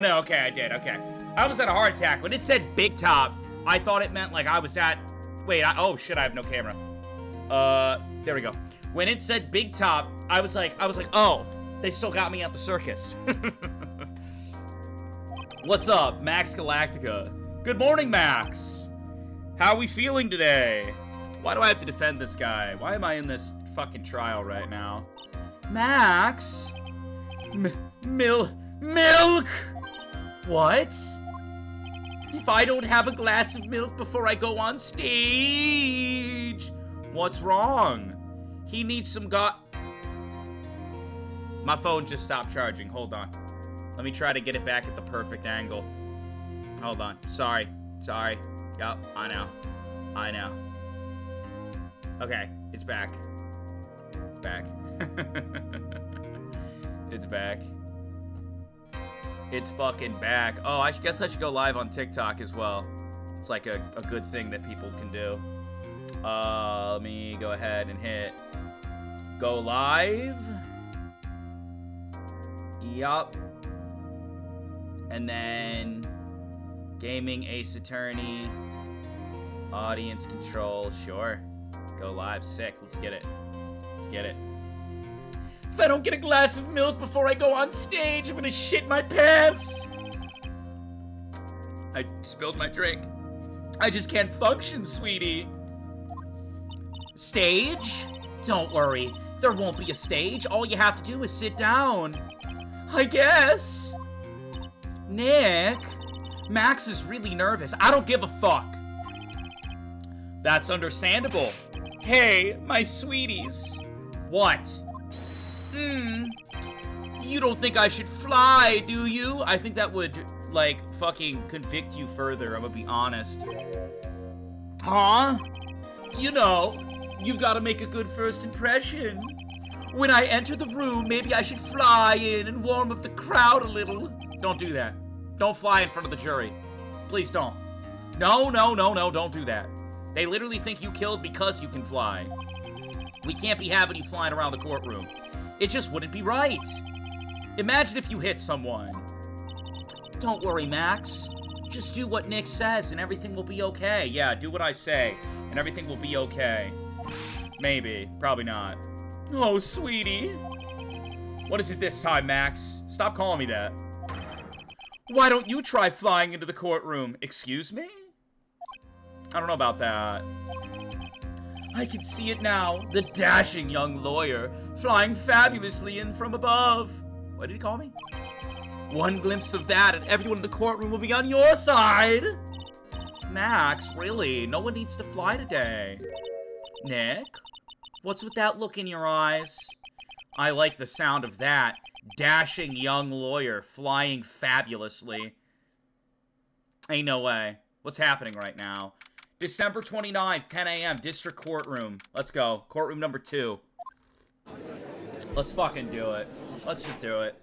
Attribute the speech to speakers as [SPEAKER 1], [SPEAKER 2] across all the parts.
[SPEAKER 1] No, okay, I did, okay. I was at a heart attack. When it said big top, I thought it meant like I was at... Wait, oh shit, I have no camera. There we go. When it said big top, I was like, oh, they still got me at the circus. What's up, Max Galactica? Good morning, Max. How are we feeling today? Why do I have to defend this guy? Why am I in this fucking trial right now? Max? Milk? What? If I don't have a glass of milk before I go on stage, what's wrong? He needs some My phone just stopped charging. Hold on. Let me try to get it back at the perfect angle. Hold on. Sorry. Yup, I know. Okay, it's back. It's back. It's back. It's fucking back. Oh, I guess I should go live on TikTok as well. It's like a good thing that people can do. Let me go ahead and hit go live. Yup. And then gaming, Ace Attorney, audience control, sure. Go live, sick. Let's get it. If I don't get a glass of milk before I go on stage, I'm gonna shit my pants. I spilled my drink. I just can't function, sweetie. Stage? Don't worry, there won't be a stage. All you have to do is sit down. I guess. Nick, Max is really nervous. I don't give a fuck. That's understandable. Hey, my sweeties. What? You don't think I should fly, do you? I think that would, like, fucking convict you further, I'm gonna be honest. Huh? You know, you've gotta make a good first impression. When I enter the room, maybe I should fly in and warm up the crowd a little. Don't do that. Don't fly in front of the jury. Please don't. No, don't do that. They literally think you killed because you can fly. We can't be having you flying around the courtroom. It just wouldn't be right. Imagine if you hit someone. Don't worry, Max. Just do what Nick says and everything will be okay. Yeah, do what I say and everything will be okay. Maybe. Probably not. Oh, sweetie. What is it this time, Max? Stop calling me that. Why don't you try flying into the courtroom? Excuse me? I don't know about that. I can see it now. The dashing young lawyer flying fabulously in from above. What did he call me? One glimpse of that and everyone in the courtroom will be on your side. Max, really? No one needs to fly today. Nick? What's with that look in your eyes? I like the sound of that. Dashing young lawyer flying fabulously. Ain't no way. What's happening right now? December 29th, 10 a.m., District Courtroom. Let's go. Courtroom number 2. Let's fucking do it. Let's just do it.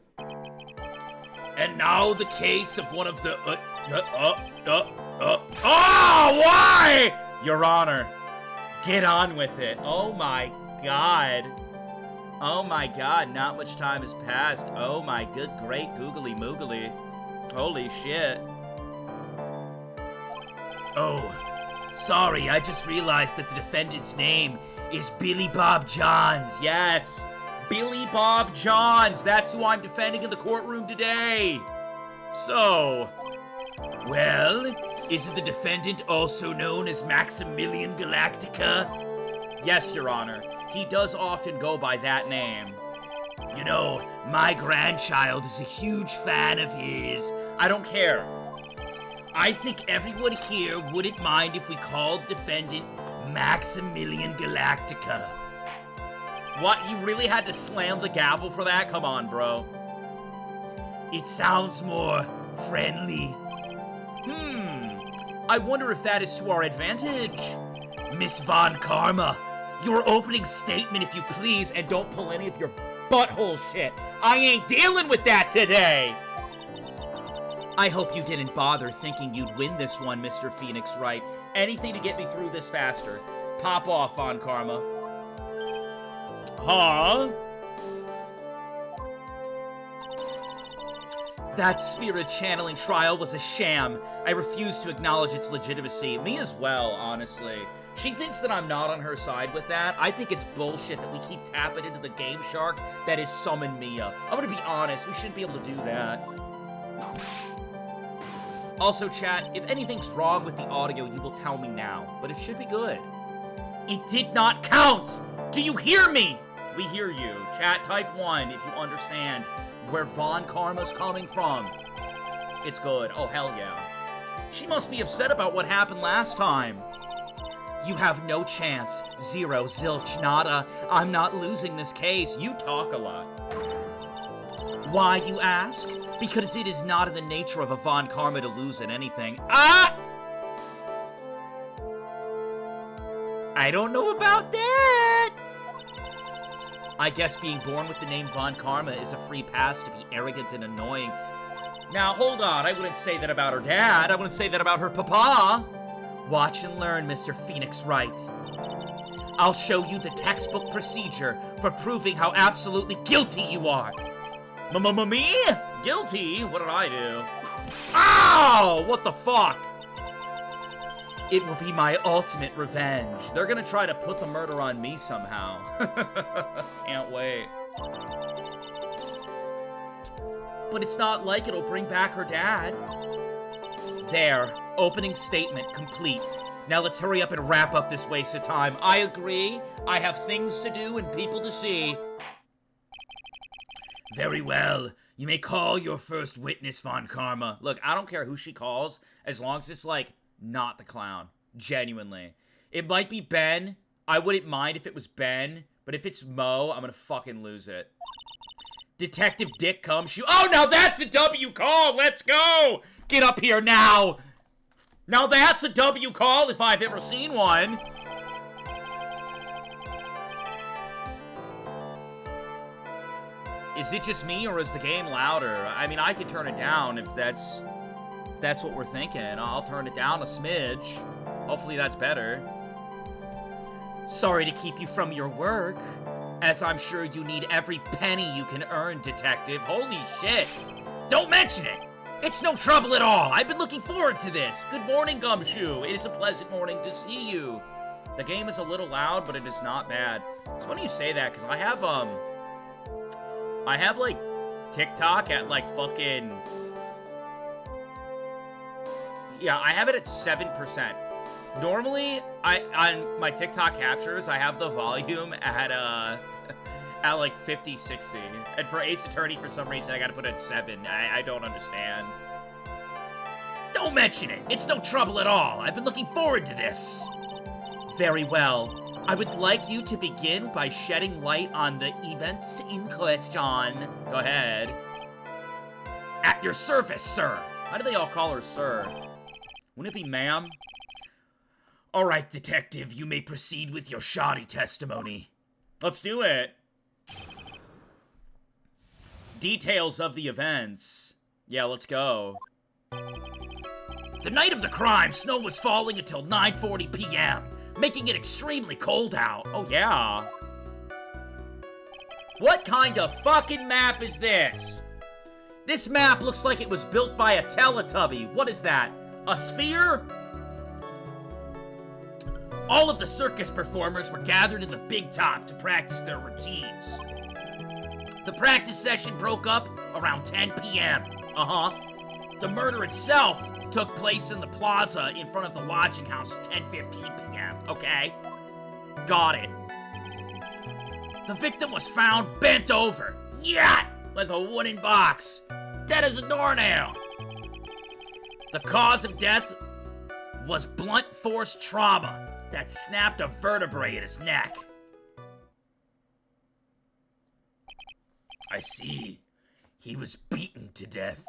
[SPEAKER 1] And now the case of one of the... Oh, why? Your Honor, get on with it. Oh my God. Oh my God, not much time has passed. Oh my good, great googly moogly. Holy shit. Oh. Sorry, I just realized that the defendant's name is Billy Bob Johns. Yes, Billy Bob Johns. That's who I'm defending in the courtroom today. So, well, isn't the defendant also known as Maximilian Galactica? Yes, Your Honor. He does often go by that name. You know, my grandchild is a huge fan of his. I don't care. I think everyone here wouldn't mind if we called the defendant Maximilian Galactica. What? You really had to slam the gavel for that? Come on, bro. It sounds more friendly. I wonder if that is to our advantage. Miss Von Karma, your opening statement, if you please, and don't pull any of your butthole shit. I ain't dealing with that today. I hope you didn't bother thinking you'd win this one, Mr. Phoenix Wright. Anything to get me through this faster. Pop off, Von Karma. Huh? That spirit channeling trial was a sham. I refuse to acknowledge its legitimacy. Me as well, honestly. She thinks that I'm not on her side with that. I think it's bullshit that we keep tapping into the Game Shark that is Summon Mia. I'm gonna be honest, we shouldn't be able to do that. Also, chat, if anything's wrong with the audio, you will tell me now. But it should be good. It did not count! Do you hear me? We hear you. Chat, type 1 if you understand where Von Karma's coming from. It's good. Oh, hell yeah. She must be upset about what happened last time. You have no chance. Zero, zilch, nada. I'm not losing this case. You talk a lot. Why, you ask? Because it is not in the nature of a Von Karma to lose at anything. Ah! I don't know about that. I guess being born with the name Von Karma is a free pass to be arrogant and annoying. Now, hold on. I wouldn't say that about her dad. I wouldn't say that about her papa. Watch and learn, Mr. Phoenix Wright. I'll show you the textbook procedure for proving how absolutely guilty you are. Me? Guilty? What did I do? Ow! What the fuck? It will be my ultimate revenge. They're gonna try to put the murder on me somehow. Can't wait. But it's not like it'll bring back her dad. There. Opening statement complete. Now let's hurry up and wrap up this waste of time. I agree. I have things to do and people to see. Very well. You may call your first witness, Von Karma. Look, I don't care who she calls, as long as it's, like, not the clown. Genuinely. It might be Ben. I wouldn't mind if it was Ben. But if it's Mo, I'm gonna fucking lose it. Detective Dick comes. Oh, now that's a W call! Let's go! Get up here now! Now that's a W call if I've ever seen one. Is it just me, or is the game louder? I mean, I could turn it down if that's what we're thinking. I'll turn it down a smidge. Hopefully that's better. Sorry to keep you from your work, as I'm sure you need every penny you can earn, Detective. Holy shit. Don't mention it. It's no trouble at all. I've been looking forward to this. Good morning, Gumshoe. It is a pleasant morning to see you. The game is a little loud, but it is not bad. It's funny you say that, because I have, like, TikTok at, like, fucking... Yeah, I have it at 7%. Normally, on my TikTok captures, I have the volume at, at, like, 50, 60. And for Ace Attorney, for some reason, I gotta put it at 7. I don't understand. Don't mention it! It's no trouble at all! I've been looking forward to this! Very well. I would like you to begin by shedding light on the events in question. Go ahead. At your service, sir. Why do they all call her sir? Wouldn't it be ma'am? All right, detective, you may proceed with your shoddy testimony. Let's do it. Details of the events. Yeah, let's go. The night of the crime, snow was falling until 9:40 p.m., making it extremely cold out. Oh, yeah. What kind of fucking map is this? This map looks like it was built by a Teletubby. What is that? A sphere? All of the circus performers were gathered in the big top to practice their routines. The practice session broke up around 10 p.m. The murder itself took place in the plaza in front of the lodging house at 10:15 p.m. Okay? Got it. The victim was found bent over, yacht, with a wooden box, dead as a doornail. The cause of death was blunt force trauma that snapped a vertebrae in his neck. I see. He was beaten to death.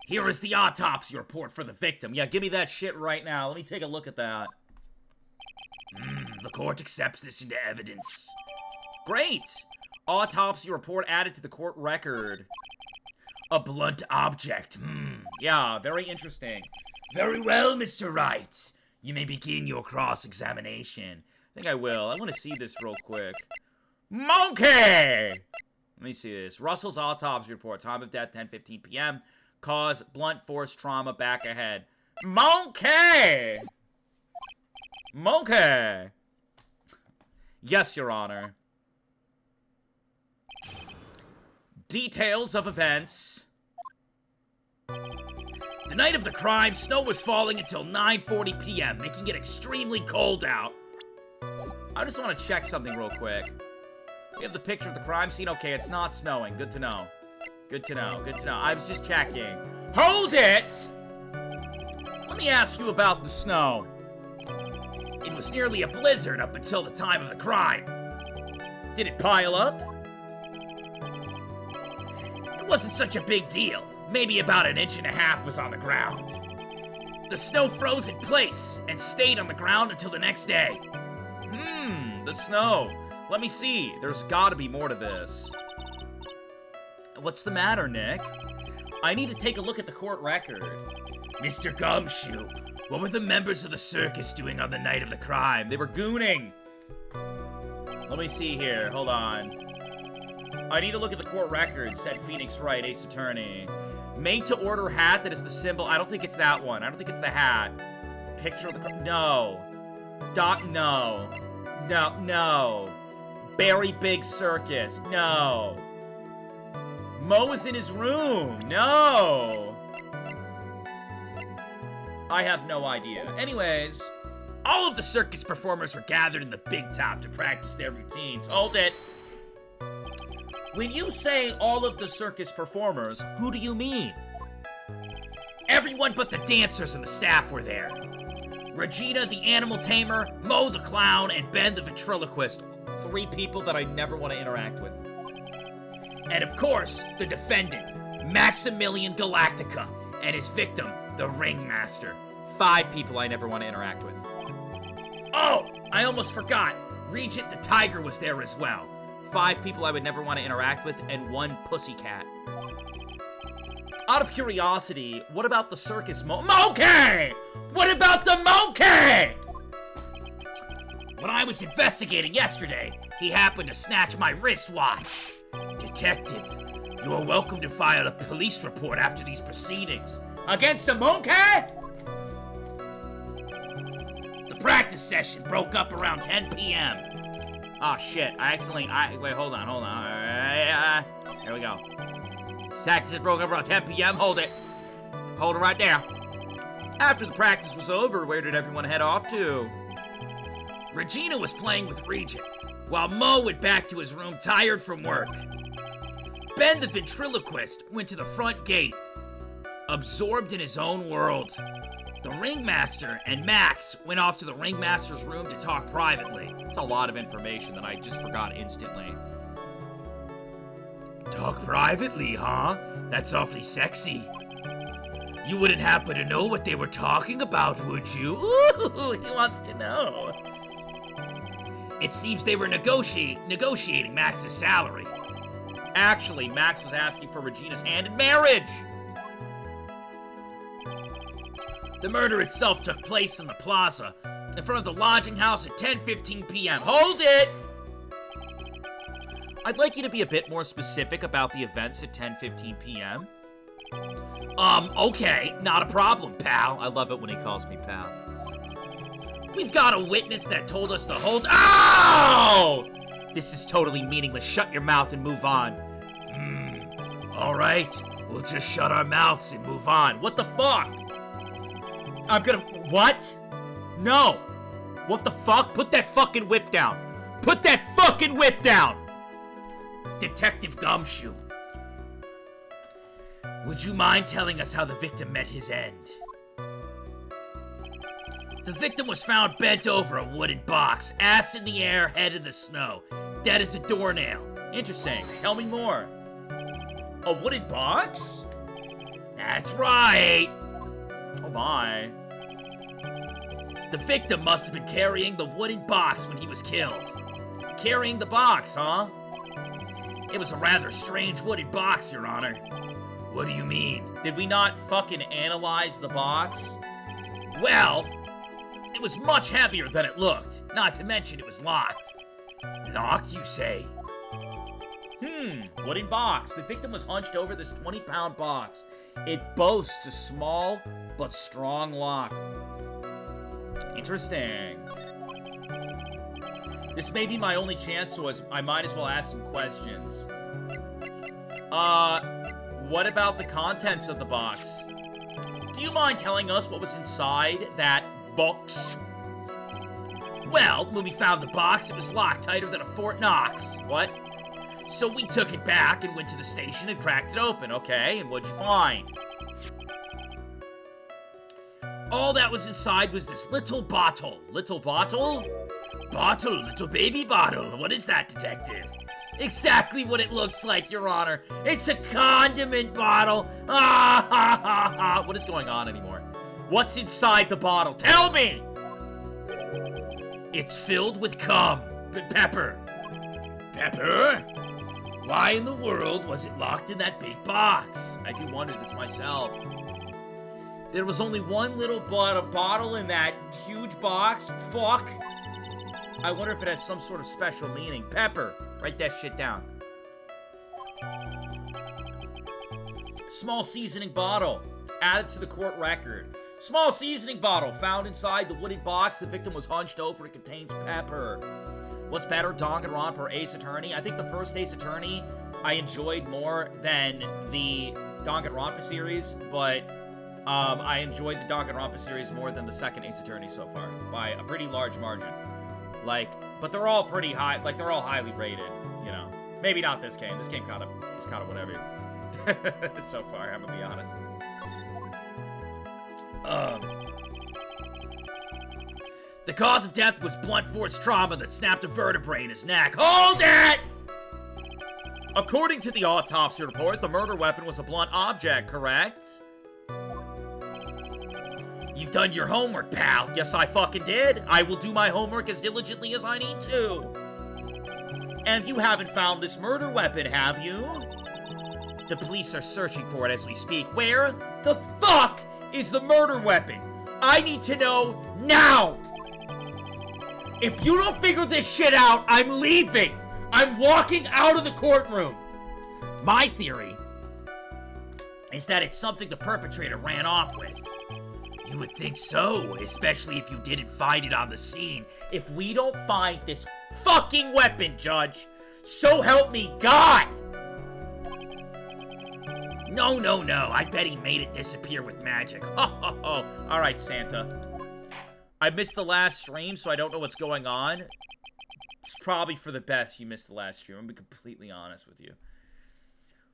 [SPEAKER 1] Here is the autopsy report for the victim. Yeah, give me that shit right now. Let me take a look at that. The court accepts this into evidence. Great! Autopsy report added to the court record. A blunt object. Yeah, very interesting. Very well, Mr. Wright. You may begin your cross-examination. I think I will. I want to see this real quick. Monkey! Let me see this. Russell's autopsy report. Time of death, 10:15 p.m. Cause, blunt force trauma, back ahead. Monkey! Monkey! Yes, Your Honor. Details of events. The night of the crime, snow was falling until 9:40 p.m., making it extremely cold out. I just want to check something real quick. We have the picture of the crime scene. Okay, it's not snowing. Good to know. Good to know. Good to know. I was just checking. Hold it! Let me ask you about the snow. It was nearly a blizzard up until the time of the crime. Did it pile up? It wasn't such a big deal. Maybe about 1.5 inches was on the ground. The snow froze in place and stayed on the ground until the next day. The snow. Let me see. There's gotta be more to this. What's the matter, Nick? I need to take a look at the court record. Mr. Gumshoe, what were the members of the circus doing on the night of the crime? They were gooning. Let me see here. Hold on. I need to look at the court record, said Phoenix Wright, Ace Attorney. Made to order hat that is the symbol. I don't think it's that one. I don't think it's the hat. Picture of the... No. No. No. Very big circus. No. Mo is in his room. No. I have no idea. Anyways, all of the circus performers were gathered in the big top to practice their routines. Hold it. When you say all of the circus performers, who do you mean? Everyone but the dancers and the staff were there. Regina the animal tamer, Mo the clown, and Ben the ventriloquist. 3 people that I never want to interact with. And of course, the defendant, Maximilian Galactica, and his victim, the ringmaster. 5 people I never want to interact with. Oh, I almost forgot. Regent the tiger was there as well. 5 people I would never want to interact with, and 1 pussycat. Out of curiosity, what about the circus monkey? What about the monkey? When I was investigating yesterday, he happened to snatch my wristwatch. Detective, you are welcome to file a police report after these proceedings. Against a monkey? The practice session broke up around 10 p.m. Oh shit, wait, hold on. There we go. Practice broke up around 10 p.m. Hold it right there. After the practice was over, where did everyone head off to? Regina was playing with Regent, while Mo went back to his room tired from work. Ben the ventriloquist went to the front gate, absorbed in his own world. The ringmaster and Max went off to the ringmaster's room to talk privately. It's a lot of information that I just forgot instantly. Talk privately, huh? That's awfully sexy. You wouldn't happen to know what they were talking about, would you? Ooh, he wants to know. It seems they were negotiating Max's salary. Actually, Max was asking for Regina's hand in marriage. The murder itself took place in the plaza, in front of the lodging house at 10:15 p.m. Hold it! I'd like you to be a bit more specific about the events at 10:15 p.m. Okay, not a problem, pal. I love it when he calls me pal. We've got a witness that told us to hold— Oh! This is totally meaningless. Shut your mouth and move on. All right. We'll just shut our mouths and move on. What the fuck? What? No. What the fuck? Put that fucking whip down. Put that fucking whip down! Detective Gumshoe, would you mind telling us how the victim met his end? The victim was found bent over a wooden box, ass in the air, head in the snow, dead as a doornail. Interesting. Tell me more. A wooden box? That's right. Oh my. The victim must have been carrying the wooden box when he was killed. Carrying the box, huh? It was a rather strange wooden box, Your Honor. What do you mean? Did we not fucking analyze the box? Well, it was much heavier than it looked. Not to mention it was locked. Locked, you say? Wooden box. The victim was hunched over this 20-pound box. It boasts a small but strong lock. Interesting. This may be my only chance, so I might as well ask some questions. What about the contents of the box? Do you mind telling us what was inside that box? Well, when we found the box, it was locked tighter than a Fort Knox. What? So we took it back and went to the station and cracked it open, okay? And what'd you find? All that was inside was this little bottle. Little bottle? Bottle, little baby bottle. What is that, detective? Exactly what it looks like, Your Honor. It's a condiment bottle. Ah, ha, ha, ha. What is going on anymore? What's inside the bottle? Tell me! It's filled with cum. Pepper. Pepper? Why in the world was it locked in that big box? I do wonder this myself. There was only one little bottle in that huge box? Fuck. I wonder if it has some sort of special meaning. Pepper. Write that shit down. Small seasoning bottle. Added to the court record. Small seasoning bottle found inside the wooden box. The victim was hunched over. It contains pepper. What's better, Danganronpa or Ace Attorney? I think the first Ace Attorney I enjoyed more than the Danganronpa series, but I enjoyed the Danganronpa series more than the second Ace Attorney so far, by a pretty large margin. Like, but they're all pretty high, like, they're all highly rated, you know. Maybe not this game. This game is kind of whatever. So far, I'm gonna be honest. The cause of death was blunt force trauma that snapped a vertebrae in his neck. Hold it! According to the autopsy report, the murder weapon was a blunt object, correct? You've done your homework, pal. Yes, I fucking did. I will do my homework as diligently as I need to. And you haven't found this murder weapon, have you? The police are searching for it as we speak. Where the fuck is the murder weapon? I need to know now! If you don't figure this shit out, I'm leaving! I'm walking out of the courtroom! My theory is that it's something the perpetrator ran off with. You would think so, especially if you didn't find it on the scene. If we don't find this fucking weapon, Judge, so help me God! No, no, no. I bet he made it disappear with magic. Ho, ho, ho. All right, Santa. I missed the last stream, so I don't know what's going on. It's probably for the best you missed the last stream. I'm gonna be completely honest with you.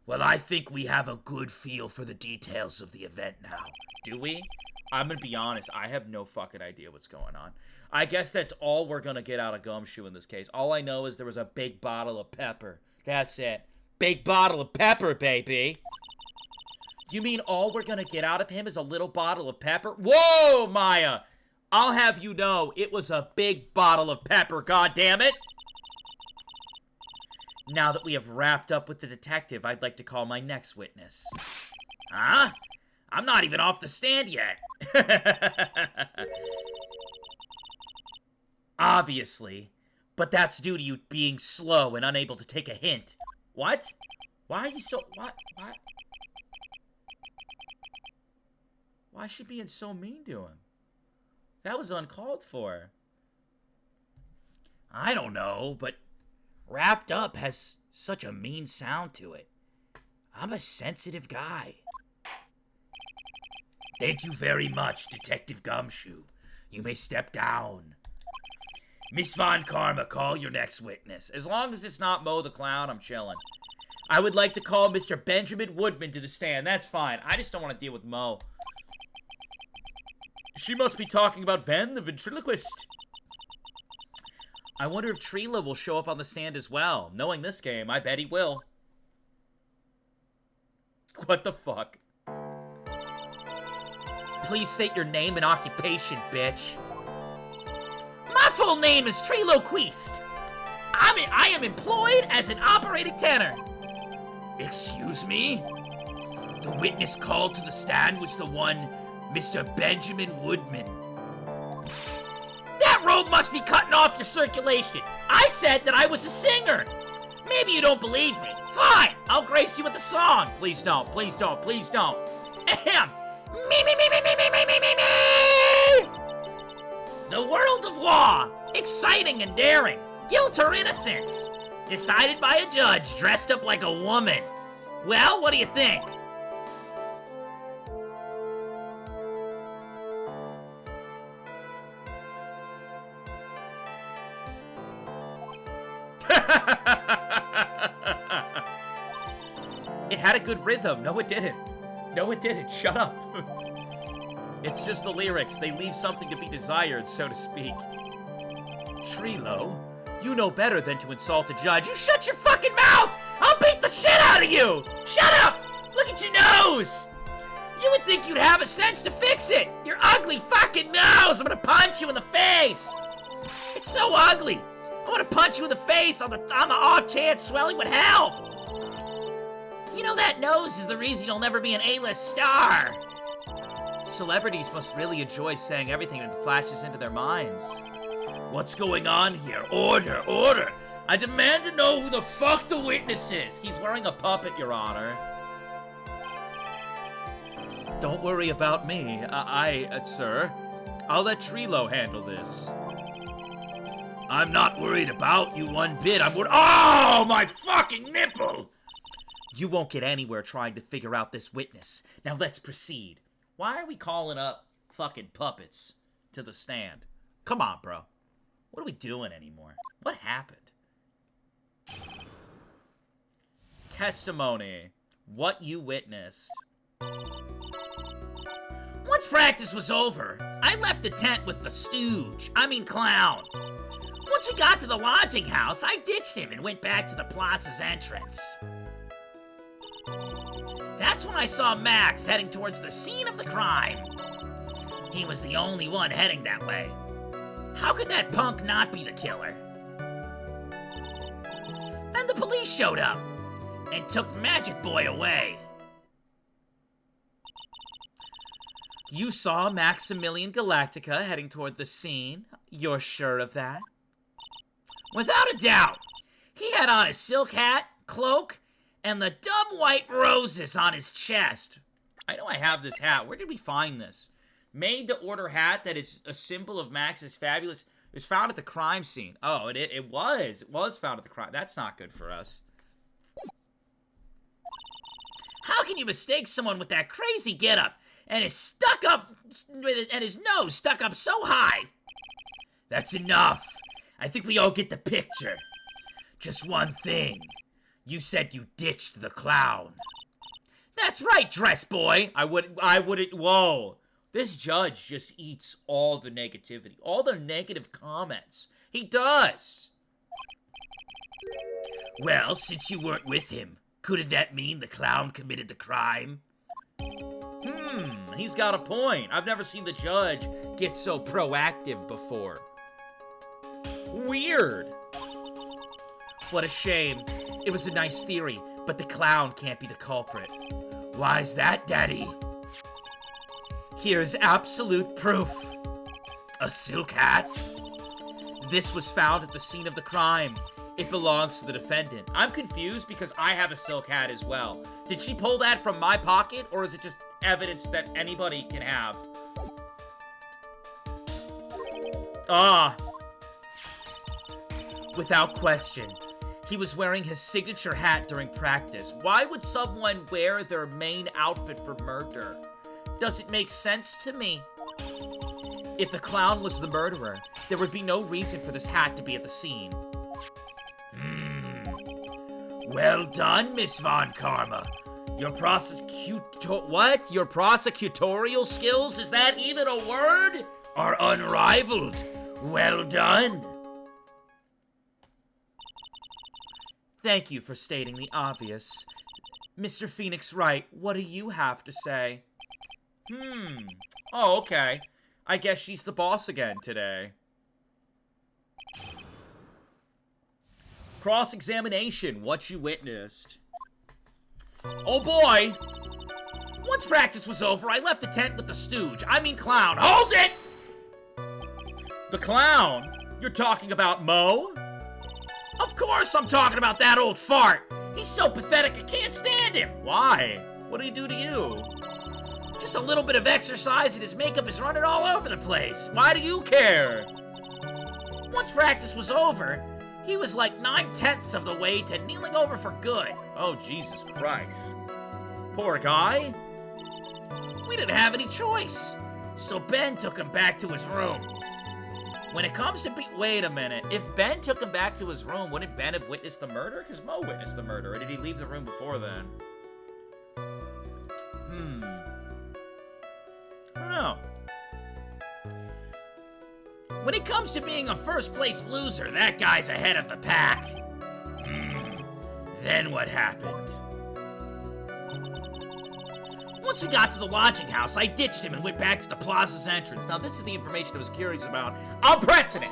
[SPEAKER 1] Well, I think we have a good feel for the details of the event now. Do we? I'm gonna be honest. I have no fucking idea what's going on. I guess that's all we're gonna get out of Gumshoe in this case. All I know is there was a big bottle of pepper. That's it. Big bottle of pepper, baby. You mean all we're gonna get out of him is a little bottle of pepper? Whoa, Maya! I'll have you know, it was a big bottle of pepper, goddammit! Now that we have wrapped up with the detective, I'd like to call my next witness. Huh? I'm not even off the stand yet. Obviously. But that's due to you being slow and unable to take a hint. What? Why are you so... What? Why is she being so mean to him? That was uncalled for. I don't know, but wrapped up has such a mean sound to it. I'm a sensitive guy. Thank you very much, Detective Gumshoe. You may step down. Miss Von Karma, call your next witness. As long as it's not Mo the Clown, I'm chilling. I would like to call Mr. Benjamin Woodman to the stand. That's fine. I just don't want to deal with Mo. She must be talking about Ven, the ventriloquist. I wonder if Trila will show up on the stand as well. Knowing this game, I bet he will. What the fuck? Please state your name and occupation, bitch. My full name is Trilo Queest. I am employed as an operating tenor. Excuse me? The witness called to the stand was the one... Mr. Benjamin Woodman. That robe must be cutting off your circulation. I said that I was a singer. Maybe you don't believe me. Fine, I'll grace you with a song. Please don't, please don't, please don't. Ahem. Me, me, me, me, me, me, me, me, me, me. The world of law. Exciting and daring. Guilt or innocence. Decided by a judge dressed up like a woman. Well, what do you think? It had a good rhythm. No, it didn't. No, it didn't. Shut up. It's just the lyrics. They leave something to be desired, so to speak. Trilo, you know better than to insult a judge. You shut your fucking mouth! I'll beat the shit out of you! Shut up! Look at your nose! You would think you'd have a sense to fix it! Your ugly fucking nose! I'm gonna punch you in the face! It's so ugly! I wanna punch you in the face on the off chance swelling would help! You know that nose is the reason you'll never be an A-list star! Celebrities must really enjoy saying everything that flashes into their minds. What's going on here? Order, order! I demand to know who the fuck the witness is! He's wearing a puppet, Your Honor. Don't worry about me. Sir. I'll let Trilo handle this. I'm not worried about you one bit. I'm worried— Oh, my fucking nipple! You won't get anywhere trying to figure out this witness. Now let's proceed. Why are we calling up fucking puppets to the stand? Come on, bro. What are we doing anymore? What happened? Testimony. What you witnessed. Once practice was over, I left the tent with the clown. Once we got to the lodging house, I ditched him and went back to the plaza's entrance. That's when I saw Max heading towards the scene of the crime. He was the only one heading that way. How could that punk not be the killer? Then the police showed up and took Magic Boy away. You saw Maximilian Galactica heading toward the scene? You're sure of that? Without a doubt. He had on a silk hat, cloak, and the dumb white roses on his chest. I know I have this hat. Where did we find this? Made-to-order hat that is a symbol of Max's fabulous... It was found at the crime scene. Oh, it was. It was found at the crime... That's not good for us. How can you mistake someone with that crazy getup and his nose stuck up so high? That's enough. I think we all get the picture. Just one thing. You said you ditched the clown. That's right, dress boy. I wouldn't, whoa. This judge just eats all the negativity, all the negative comments. He does. Well, since you weren't with him, couldn't that mean the clown committed the crime? He's got a point. I've never seen the judge get so proactive before. Weird. What a shame. It was a nice theory, but the clown can't be the culprit. Why's that, Daddy? Here's absolute proof. A silk hat. This was found at the scene of the crime. It belongs to the defendant. I'm confused because I have a silk hat as well. Did she pull that from my pocket, or is it just evidence that anybody can have? Without question. He was wearing his signature hat during practice. Why would someone wear their main outfit for murder? Doesn't make sense to me. If the clown was the murderer, there would be no reason for this hat to be at the scene. Well done, Miss Von Karma. Your prosecutorial skills, is that even a word? Are unrivaled. Well done. Thank you for stating the obvious. Mr. Phoenix Wright, what do you have to say? Oh, okay. I guess she's the boss again today. Cross-examination, what you witnessed. Oh boy! Once practice was over, I left the tent with the clown. Hold it! The clown? You're talking about Mo? Of course I'm talking about that old fart! He's so pathetic I can't stand him! Why? What did he do to you? Just a little bit of exercise and his makeup is running all over the place. Why do you care? Once practice was over, he was like 9/10 of the way to kneeling over for good. Oh, Jesus Christ. Poor guy. We didn't have any choice, so Ben took him back to his room. When it comes to wait a minute. If Ben took him back to his room, wouldn't Ben have witnessed the murder? Because Mo witnessed the murder, or did he leave the room before then? I don't know. When it comes to being a first-place loser, that guy's ahead of the pack. Then what happened? Once we got to the lodging house, I ditched him and went back to the plaza's entrance. Now, this is the information I was curious about. I'm pressing it!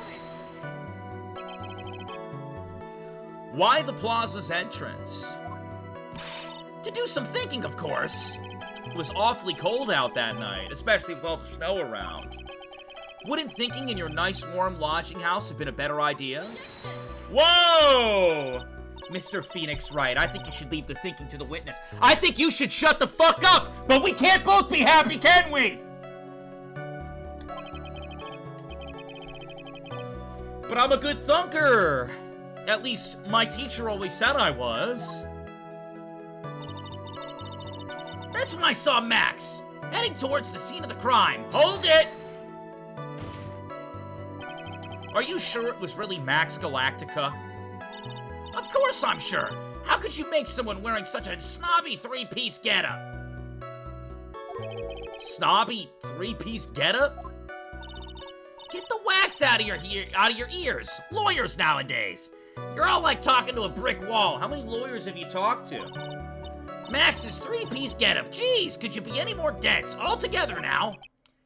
[SPEAKER 1] Why the plaza's entrance? To do some thinking, of course. It was awfully cold out that night, especially with all the snow around. Wouldn't thinking in your nice, warm lodging house have been a better idea? Whoa! Mr. Phoenix Wright, I think you should leave the thinking to the witness. I think you should shut the fuck up! But we can't both be happy, can we? But I'm a good thunker. At least, my teacher always said I was. That's when I saw Max, heading towards the scene of the crime. Hold it! Are you sure it was really Max Galactica? Of course I'm sure. How could you make someone wearing such a snobby three-piece getup? Snobby three-piece getup? Get the wax out of your ears. Lawyers nowadays. You're all like talking to a brick wall. How many lawyers have you talked to? Max's three-piece getup. Jeez, could you be any more dense? All together now.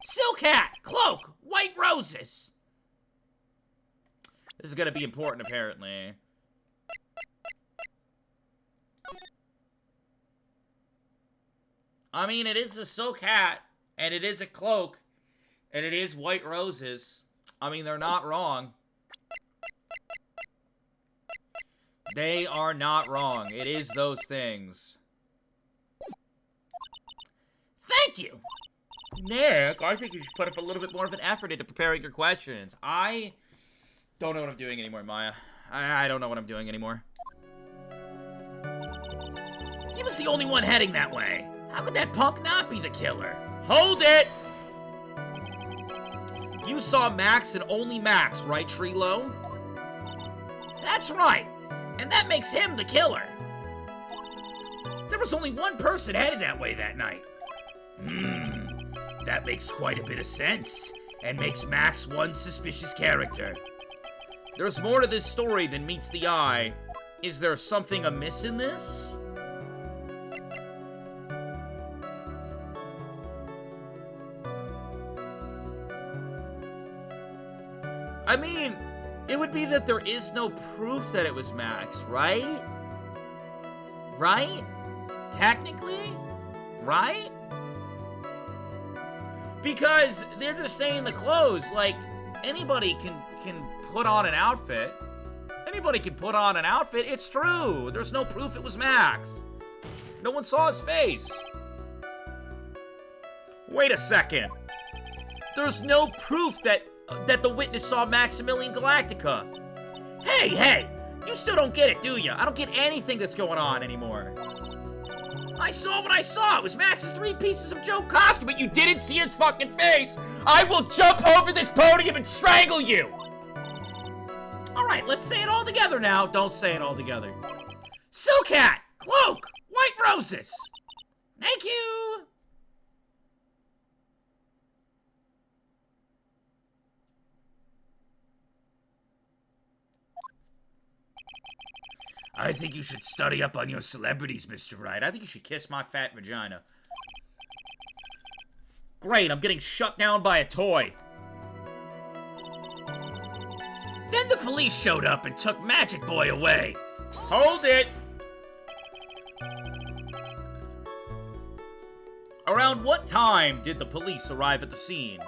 [SPEAKER 1] Silk hat, cloak, white roses. This is gonna be important, apparently. I mean, it is a silk hat, and it is a cloak, and it is white roses. I mean, they're not wrong. They are not wrong. It is those things. Thank you! Nick, I think you should put up a little bit more of an effort into preparing your questions. I don't know what I'm doing anymore, Maya. I don't know what I'm doing anymore. He was the only one heading that way. How could that punk not be the killer? Hold it! You saw Max and only Max, right, Trilo? That's right. And that makes him the killer. There was only one person headed that way that night. That makes quite a bit of sense, and makes Max one suspicious character. There's more to this story than meets the eye. Is there something amiss in this? I mean, it would be that there is no proof that it was Max, right? Right? Technically? Right? Because they're just saying the clothes, like, anybody can put on an outfit. Anybody can put on an outfit. It's true. There's no proof it was Max. No one saw his face. Wait a second. There's no proof that the witness saw Maximilian Galactica. Hey, you still don't get it, do you? I don't get anything that's going on anymore. I saw what I saw. It was Max's 3 pieces of Joe costume, but you didn't see his fucking face. I will jump over this podium and strangle you. All right, let's say it all together now. Don't say it all together. Silk hat, cloak, white roses. Thank you. I think you should study up on your celebrities, Mr. Wright. I think you should kiss my fat vagina. Great, I'm getting shut down by a toy. Then the police showed up and took Magic Boy away. Hold it! Around what time did the police arrive at the scene?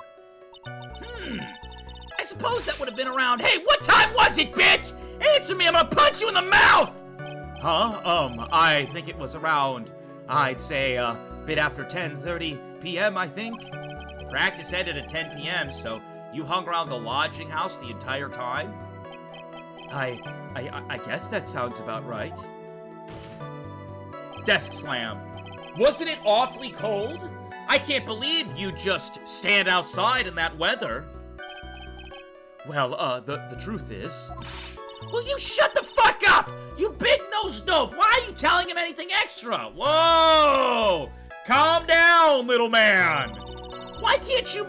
[SPEAKER 1] I suppose that would have been around. Hey, what time was it, bitch? Answer me, I'm gonna punch you in the mouth! Huh? I think it was around, I'd say, a bit after 10:30 p.m., I think. Practice ended at 10 p.m., so you hung around the lodging house the entire time? I guess that sounds about right. Desk slam. Wasn't it awfully cold? I can't believe you just stand outside in that weather. Well, the truth is... Will you shut the fuck up? You big-nosed dope. Why are you telling him anything extra? Whoa! Calm down, little man. Why can't you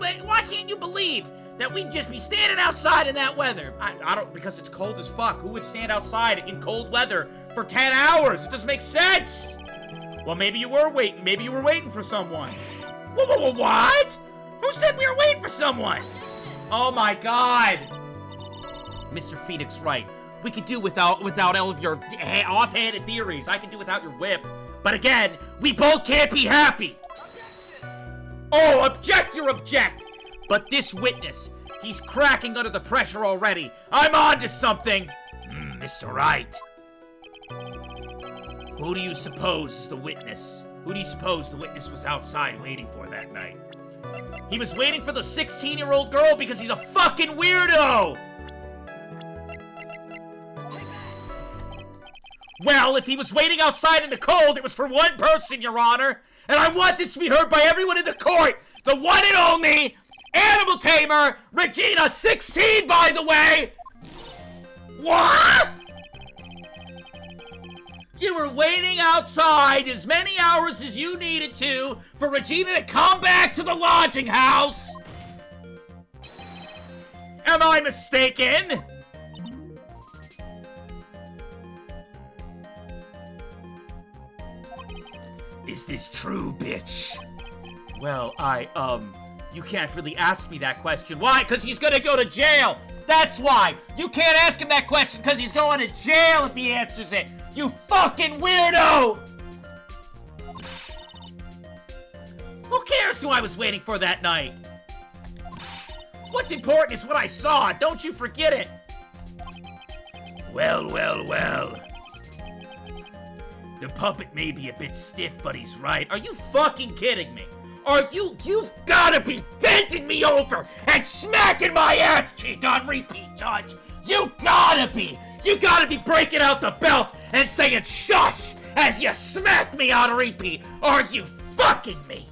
[SPEAKER 1] believe that we'd just be standing outside in that weather? I don't, because it's cold as fuck. Who would stand outside in cold weather for 10 hours? It doesn't make sense. Well, maybe you were waiting. Maybe you were waiting for someone. What? Who said we were waiting for someone? Oh my God. Mr. Phoenix Wright, we could do without all of your offhanded theories. I could do without your whip. But again, we both can't be happy. Oh, object, you object. But this witness, he's cracking under the pressure already. I'm on to something. Mr. Wright. Who do you suppose is the witness? Who do you suppose the witness was outside waiting for that night? He was waiting for the 16-year-old girl because he's a fucking weirdo! Well, if he was waiting outside in the cold, it was for one person, Your Honor. And I want this to be heard by everyone in the court. The one and only animal tamer, Regina, 16, by the way! What? You were waiting outside as many hours as you needed to for Regina to come back to the lodging house. Am I mistaken? Is this true, bitch? Well, you can't really ask me that question. Why? Because he's gonna go to jail. That's why. You can't ask him that question because he's going to jail if he answers it. You fucking weirdo! Who cares who I was waiting for that night? What's important is what I saw. Don't you forget it. Well. The puppet may be a bit stiff, but he's right. Are you fucking kidding me? You've gotta be bending me over and smacking my ass cheek on repeat, Judge. You gotta be breaking out the belt and saying shush as you smack me on repeat. Are you fucking me?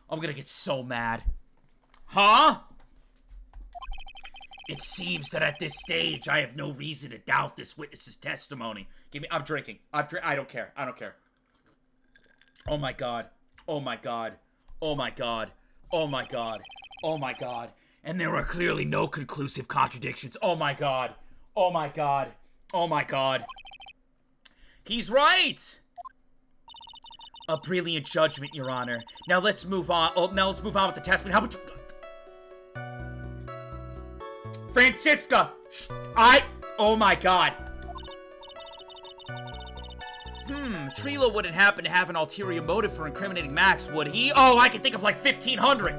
[SPEAKER 1] I'm gonna get so mad. Huh? It seems that at this stage, I have no reason to doubt this witness's testimony. I'm drinking. I don't care. Oh my God. And there are clearly no conclusive contradictions. Oh my God. He's right. A brilliant judgment, Your Honor. Now let's move on. Let's move on with the testimony. How about you... Francisca! Oh my God. Trilo wouldn't happen to have an ulterior motive for incriminating Max, would he? Oh, I can think of like 1,500.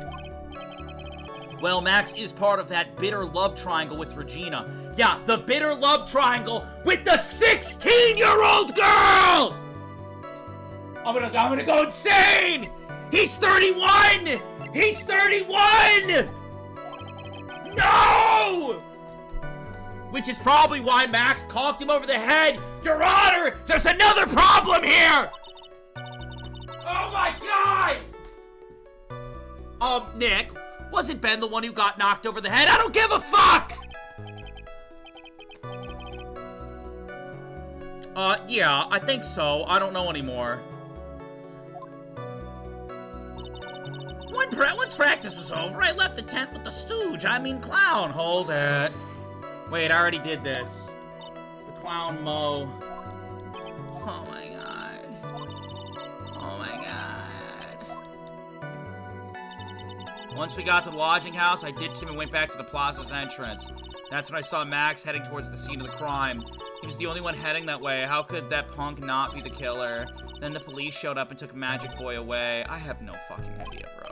[SPEAKER 1] Well, Max is part of that bitter love triangle with Regina. Yeah, the bitter love triangle with the 16-year-old girl! I'm gonna go insane! He's 31! He's 31! No! Which is probably why Max conked him over the head. Your Honor, there's another problem here! Oh my God! Nick, wasn't Ben the one who got knocked over the head? I don't give a fuck! Yeah, I think so. I don't know anymore. Once practice was over, I left the tent with the stooge. Clown. Hold it. Wait, I already did this. The clown Mo. Oh my God. Once we got to the lodging house, I ditched him and went back to the plaza's entrance. That's when I saw Max heading towards the scene of the crime. He was the only one heading that way. How could that punk not be the killer? Then the police showed up and took Magic Boy away. I have no fucking idea, bro.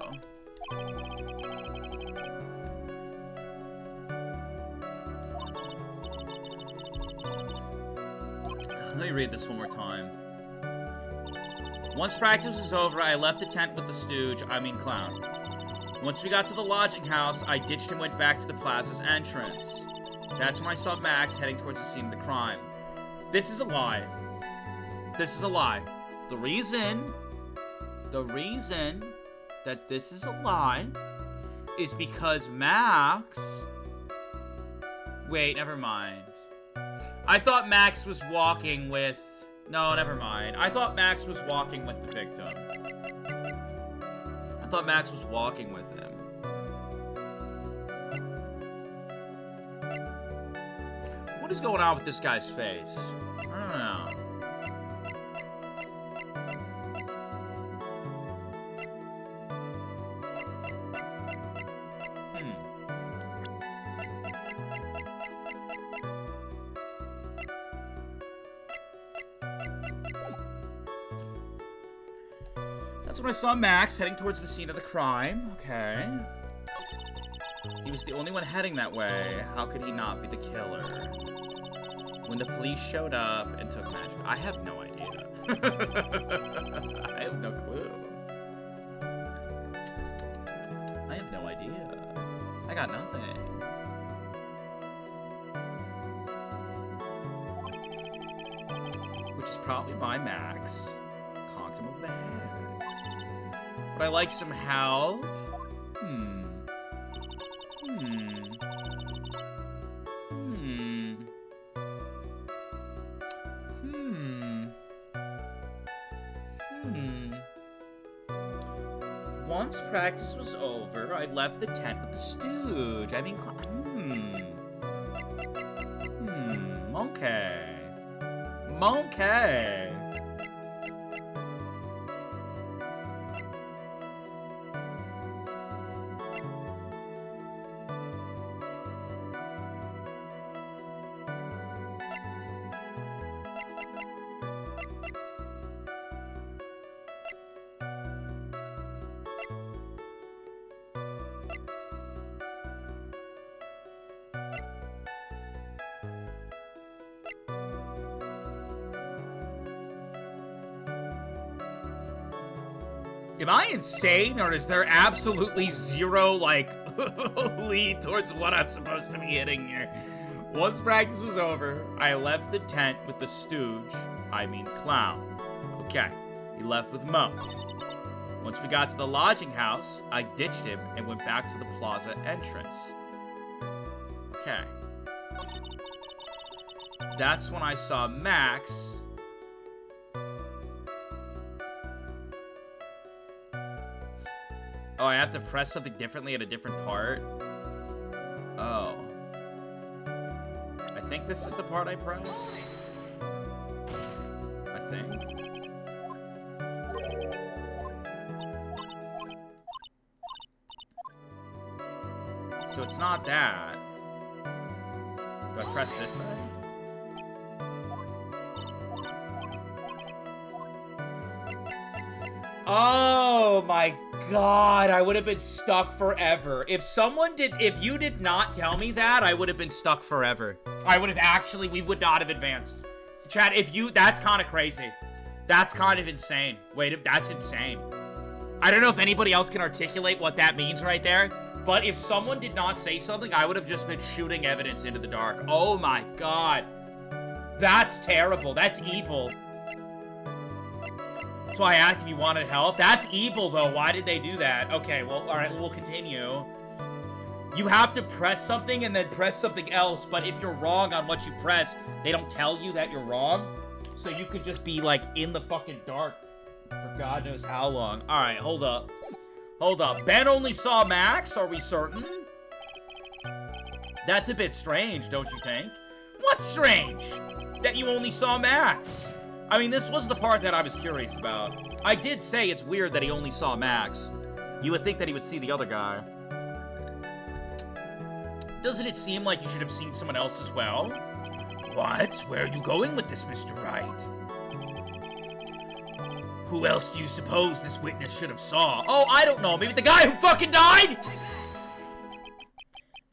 [SPEAKER 1] me read this one more time. Once practice was over, I left the tent with the stooge, clown. Once we got to the lodging house, I ditched and went back to the plaza's entrance. That's when I saw Max heading towards the scene of the crime. This is a lie. This is a lie. The reason that this is a lie is because Max... Wait, never mind. I thought Max was walking with... No, never mind. I thought Max was walking with the victim. I thought Max was walking with him. What is going on with this guy's face? I don't know. That's when I saw Max heading towards the scene of the crime. Okay. He was the only one heading that way. How could he not be the killer? When the police showed up and took magic. I have no idea. I have no clue. I have no idea. I got nothing. Which is probably by Max. Conked him over the head. Would I like some help? Once practice was over, I left the tent with the stooge. Okay. Okay. Am I insane, or is there absolutely zero, like, lead towards what I'm supposed to be hitting here? Once practice was over, I left the tent with the stooge, clown. Okay, he left with Mo. Once we got to the lodging house, I ditched him and went back to the plaza entrance. Okay. That's when I saw Max... Oh, I have to press something differently at a different part? Oh. I think this is the part I press. I think. So it's not that. Do I press this thing? Oh my God, I would have been stuck forever. If you did not tell me that, I would have been stuck forever. We would not have advanced. Chad, that's kind of crazy. That's kind of insane. Wait, that's insane. I don't know if anybody else can articulate what that means right there, but if someone did not say something, I would have just been shooting evidence into the dark. Oh my God. That's terrible. That's evil. So I asked if you wanted help. That's evil, though. Why did they do that? Okay, well, all right, we'll continue. You have to press something and then press something else, but if you're wrong on what you press, they don't tell you that you're wrong. So you could just be, like, in the fucking dark for God knows how long. All right, hold up. Hold up. Ben only saw Max? Are we certain? That's a bit strange, don't you think? What's strange? That you only saw Max? I mean, this was the part that I was curious about. I did say it's weird that he only saw Max. You would think that he would see the other guy. Doesn't it seem like you should have seen someone else as well? What? Where are you going with this, Mr. Wright? Who else do you suppose this witness should have saw? Oh, I don't know. Maybe the guy who fucking died?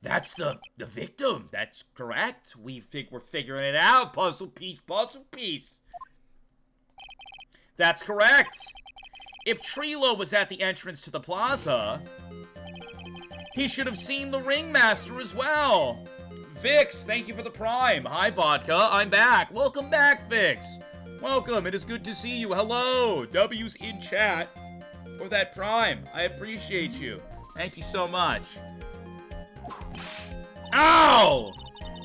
[SPEAKER 1] That's the victim. That's correct. We're figuring it out. Puzzle piece, puzzle piece. That's correct. If Trilo was at the entrance to the plaza, he should have seen the ringmaster as well. Vix, thank you for the prime. Hi, Vodka. I'm back. Welcome back, Vix. Welcome. It is good to see you. Hello. W's in chat for that prime. I appreciate you. Thank you so much. Ow!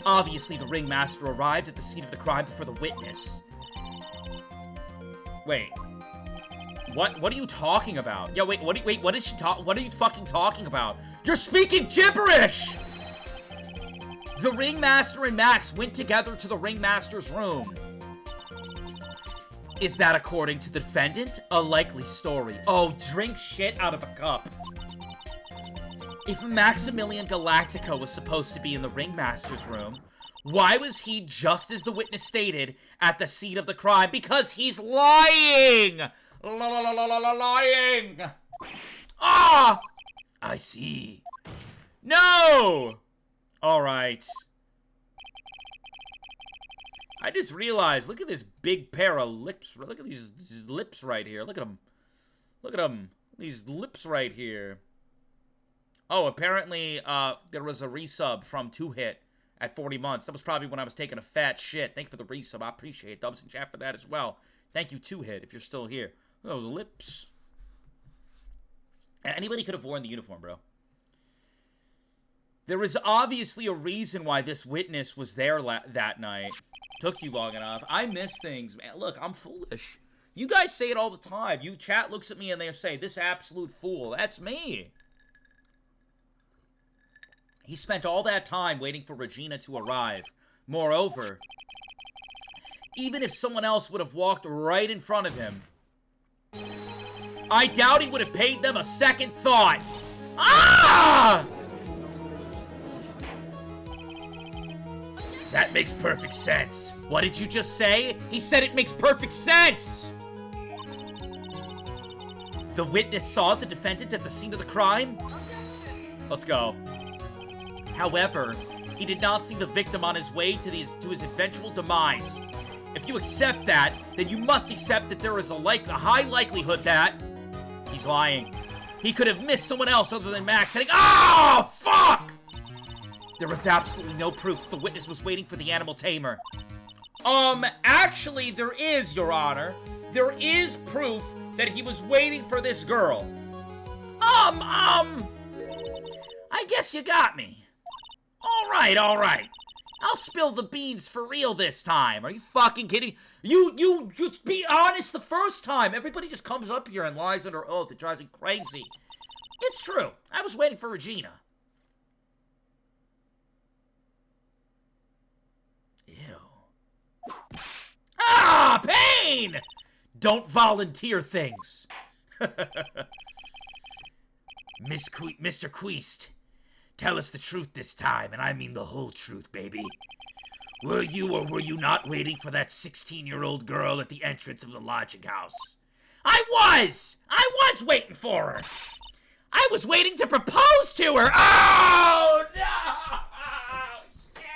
[SPEAKER 1] Obviously, the ringmaster arrived at the scene of the crime before the witness. Wait. What are you talking about? Yeah, wait, what is she what are you fucking talking about? You're speaking gibberish! The ringmaster and Max went together to the ringmaster's room. Is that according to the defendant? A likely story. Oh, drink shit out of a cup. If Maximilian Galactico was supposed to be in the ringmaster's room, why was he, just as the witness stated, at the scene of the crime? Because he's lying! Lying! Ah! I see. No! Alright. I just realized, look at this big pair of lips. Look at these lips right here. Look at them. Look at them. These lips right here. Oh, apparently, there was a resub from 2-Hit at 40 months. That was probably when I was taking a fat shit. Thank you for the resub. I appreciate it. Dubs in chat for that as well. Thank you, 2-Hit, if you're still here. Look at those lips. Anybody could have worn the uniform, bro. There was obviously a reason why this witness was there that night. Took you long enough. I miss things, man. Look, I'm foolish. You guys say it all the time. You chat looks at me and they say, this absolute fool. That's me. He spent all that time waiting for Regina to arrive. Moreover, even if someone else would have walked right in front of him, I doubt he would have paid them a second thought. Ah! That makes perfect sense. What did you just say? He said it makes perfect sense! The witness saw the defendant at the scene of the crime? Let's go. However, he did not see the victim on his way to his eventual demise. If you accept that, then you must accept that there is a high likelihood that he's lying. He could have missed someone else other than Max saying, "Oh, fuck!" There was absolutely no proof that the witness was waiting for the animal tamer. Actually, there is, Your Honor. There is proof that he was waiting for this girl. I guess you got me. All right. I'll spill the beans for real this time. Are you fucking kidding? You be honest the first time. Everybody just comes up here and lies under oath. It drives me crazy. It's true. I was waiting for Regina. Ew. Ah, pain! Don't volunteer things. Mr. Queest, tell us the truth this time, and I mean the whole truth, baby. Were you or were you not waiting for that 16-year-old girl at the entrance of the lodging house? I was waiting for her! I was waiting to propose to her! Oh, no! Shit!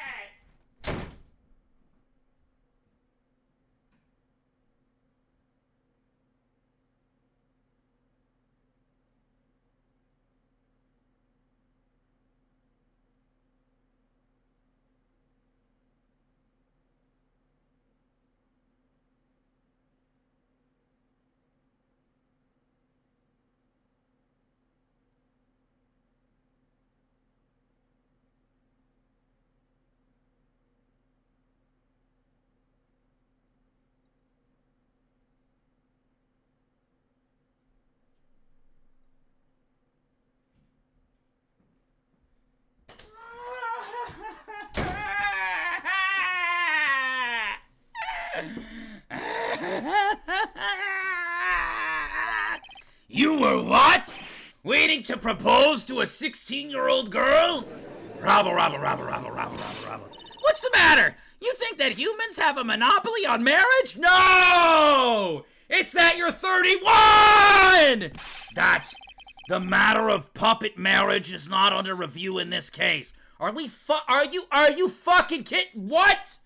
[SPEAKER 1] You were what? Waiting to propose to a 16-year-old girl? Rabble. What's the matter? You think that humans have a monopoly on marriage? No! It's that you're 31! That the matter of puppet marriage is not under review in this case. Are you fucking kidding? What?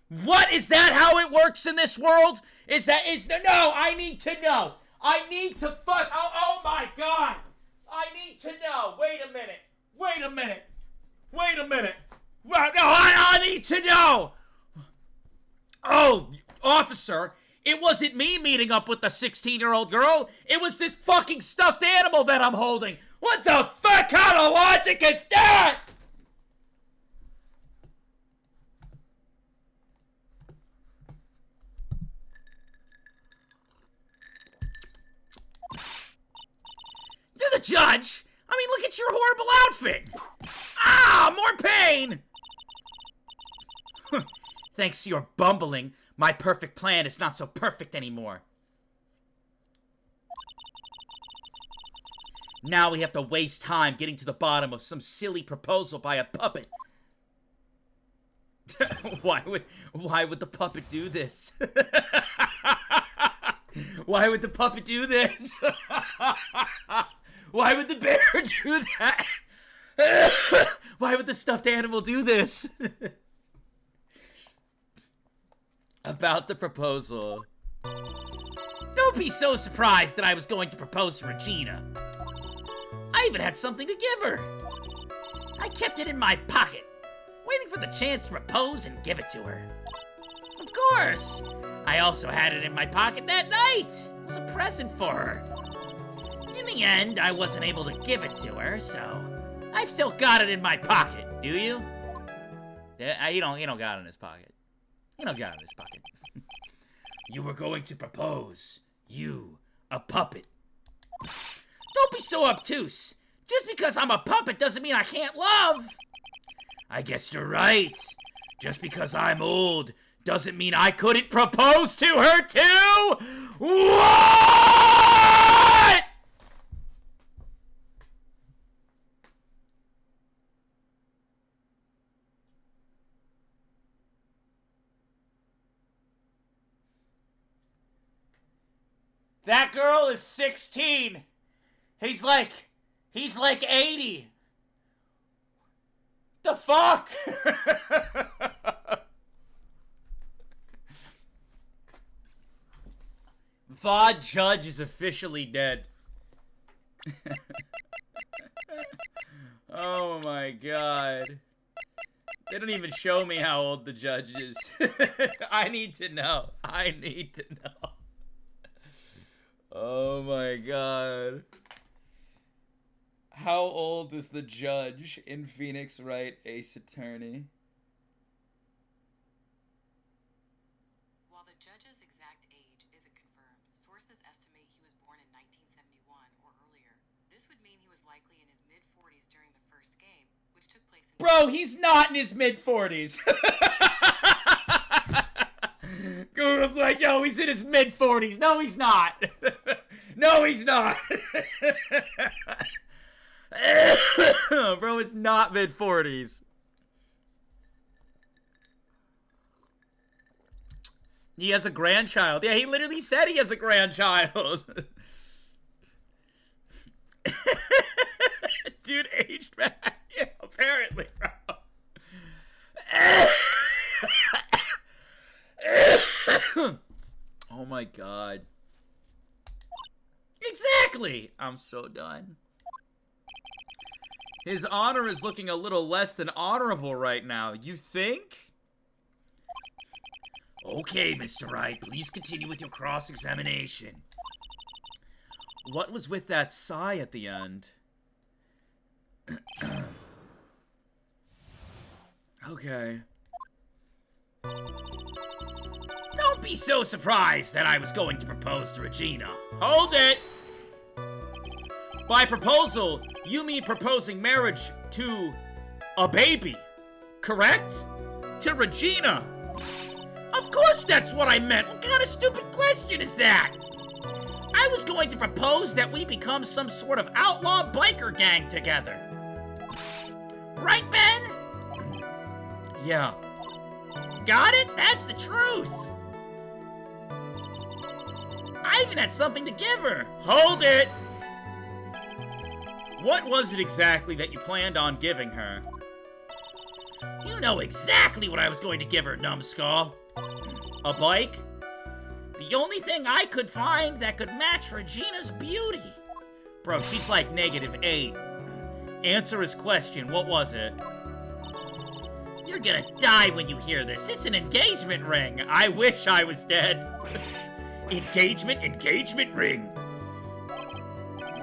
[SPEAKER 1] What? Is that how it works in this world? No, I need to know. I need to oh my God. I need to know. Wait a minute. No, I need to know. Oh, officer, it wasn't me meeting up with the 16-year-old girl. It was this fucking stuffed animal that I'm holding. What the fuck kind of logic is that? You're the judge? I mean, look at your horrible outfit. Ah, more pain. Thanks to your bumbling, my perfect plan is not so perfect anymore. Now we have to waste time getting to the bottom of some silly proposal by a puppet. Why would the puppet do this? Why would the puppet do this? Why would the bear do that? Why would the stuffed animal do this? About the proposal. Don't be so surprised that I was going to propose to Regina. I even had something to give her. I kept it in my pocket, waiting for the chance to propose and give it to her. Of course. I also had it in my pocket that night. It was a present for her. In the end, I wasn't able to give it to her, so I've still got it in my pocket. Do you? Yeah, he don't got it in his pocket. He don't got it in his pocket. You were going to propose. You, a puppet. Don't be so obtuse. Just because I'm a puppet doesn't mean I can't love. I guess you're right. Just because I'm old doesn't mean I couldn't propose to her too? What? That girl is 16. He's like 80. The fuck? Vod Judge is officially dead. Oh my God. They don't even show me how old the judge is. I need to know. Oh my God. How old is the judge in Phoenix Wright Ace Attorney?
[SPEAKER 2] While the judge's exact age isn't confirmed, sources estimate he was born in 1971 or earlier. This would mean he was likely in his mid-40s during the first game, which took place in—
[SPEAKER 1] Bro, he's not in his mid-40s. Google's like, yo, he's in his mid-40s. No, he's not. No, he's not. Bro, it's not mid-40s. He has a grandchild. Yeah, he literally said he has a grandchild. Dude aged back. Yeah, apparently, bro. Oh my God. Exactly. I'm so done. His honor is looking a little less than honorable right now. You think? Okay, Mr. Wright, please continue with your cross-examination. What was with that sigh at the end? Okay. Don't be so surprised that I was going to propose to Regina. Hold it! By proposal, you mean proposing marriage to a baby, correct? To Regina. Of course that's what I meant. What kind of stupid question is that? I was going to propose that we become some sort of outlaw biker gang together. Right, Ben? Yeah. Got it? That's the truth. I even had something to give her. Hold it! What was it exactly that you planned on giving her? You know exactly what I was going to give her, numbskull. A bike? The only thing I could find that could match Regina's beauty. Bro, she's like -8. Answer his question, what was it? You're gonna die when you hear this. It's an engagement ring. I wish I was dead. Engagement ring.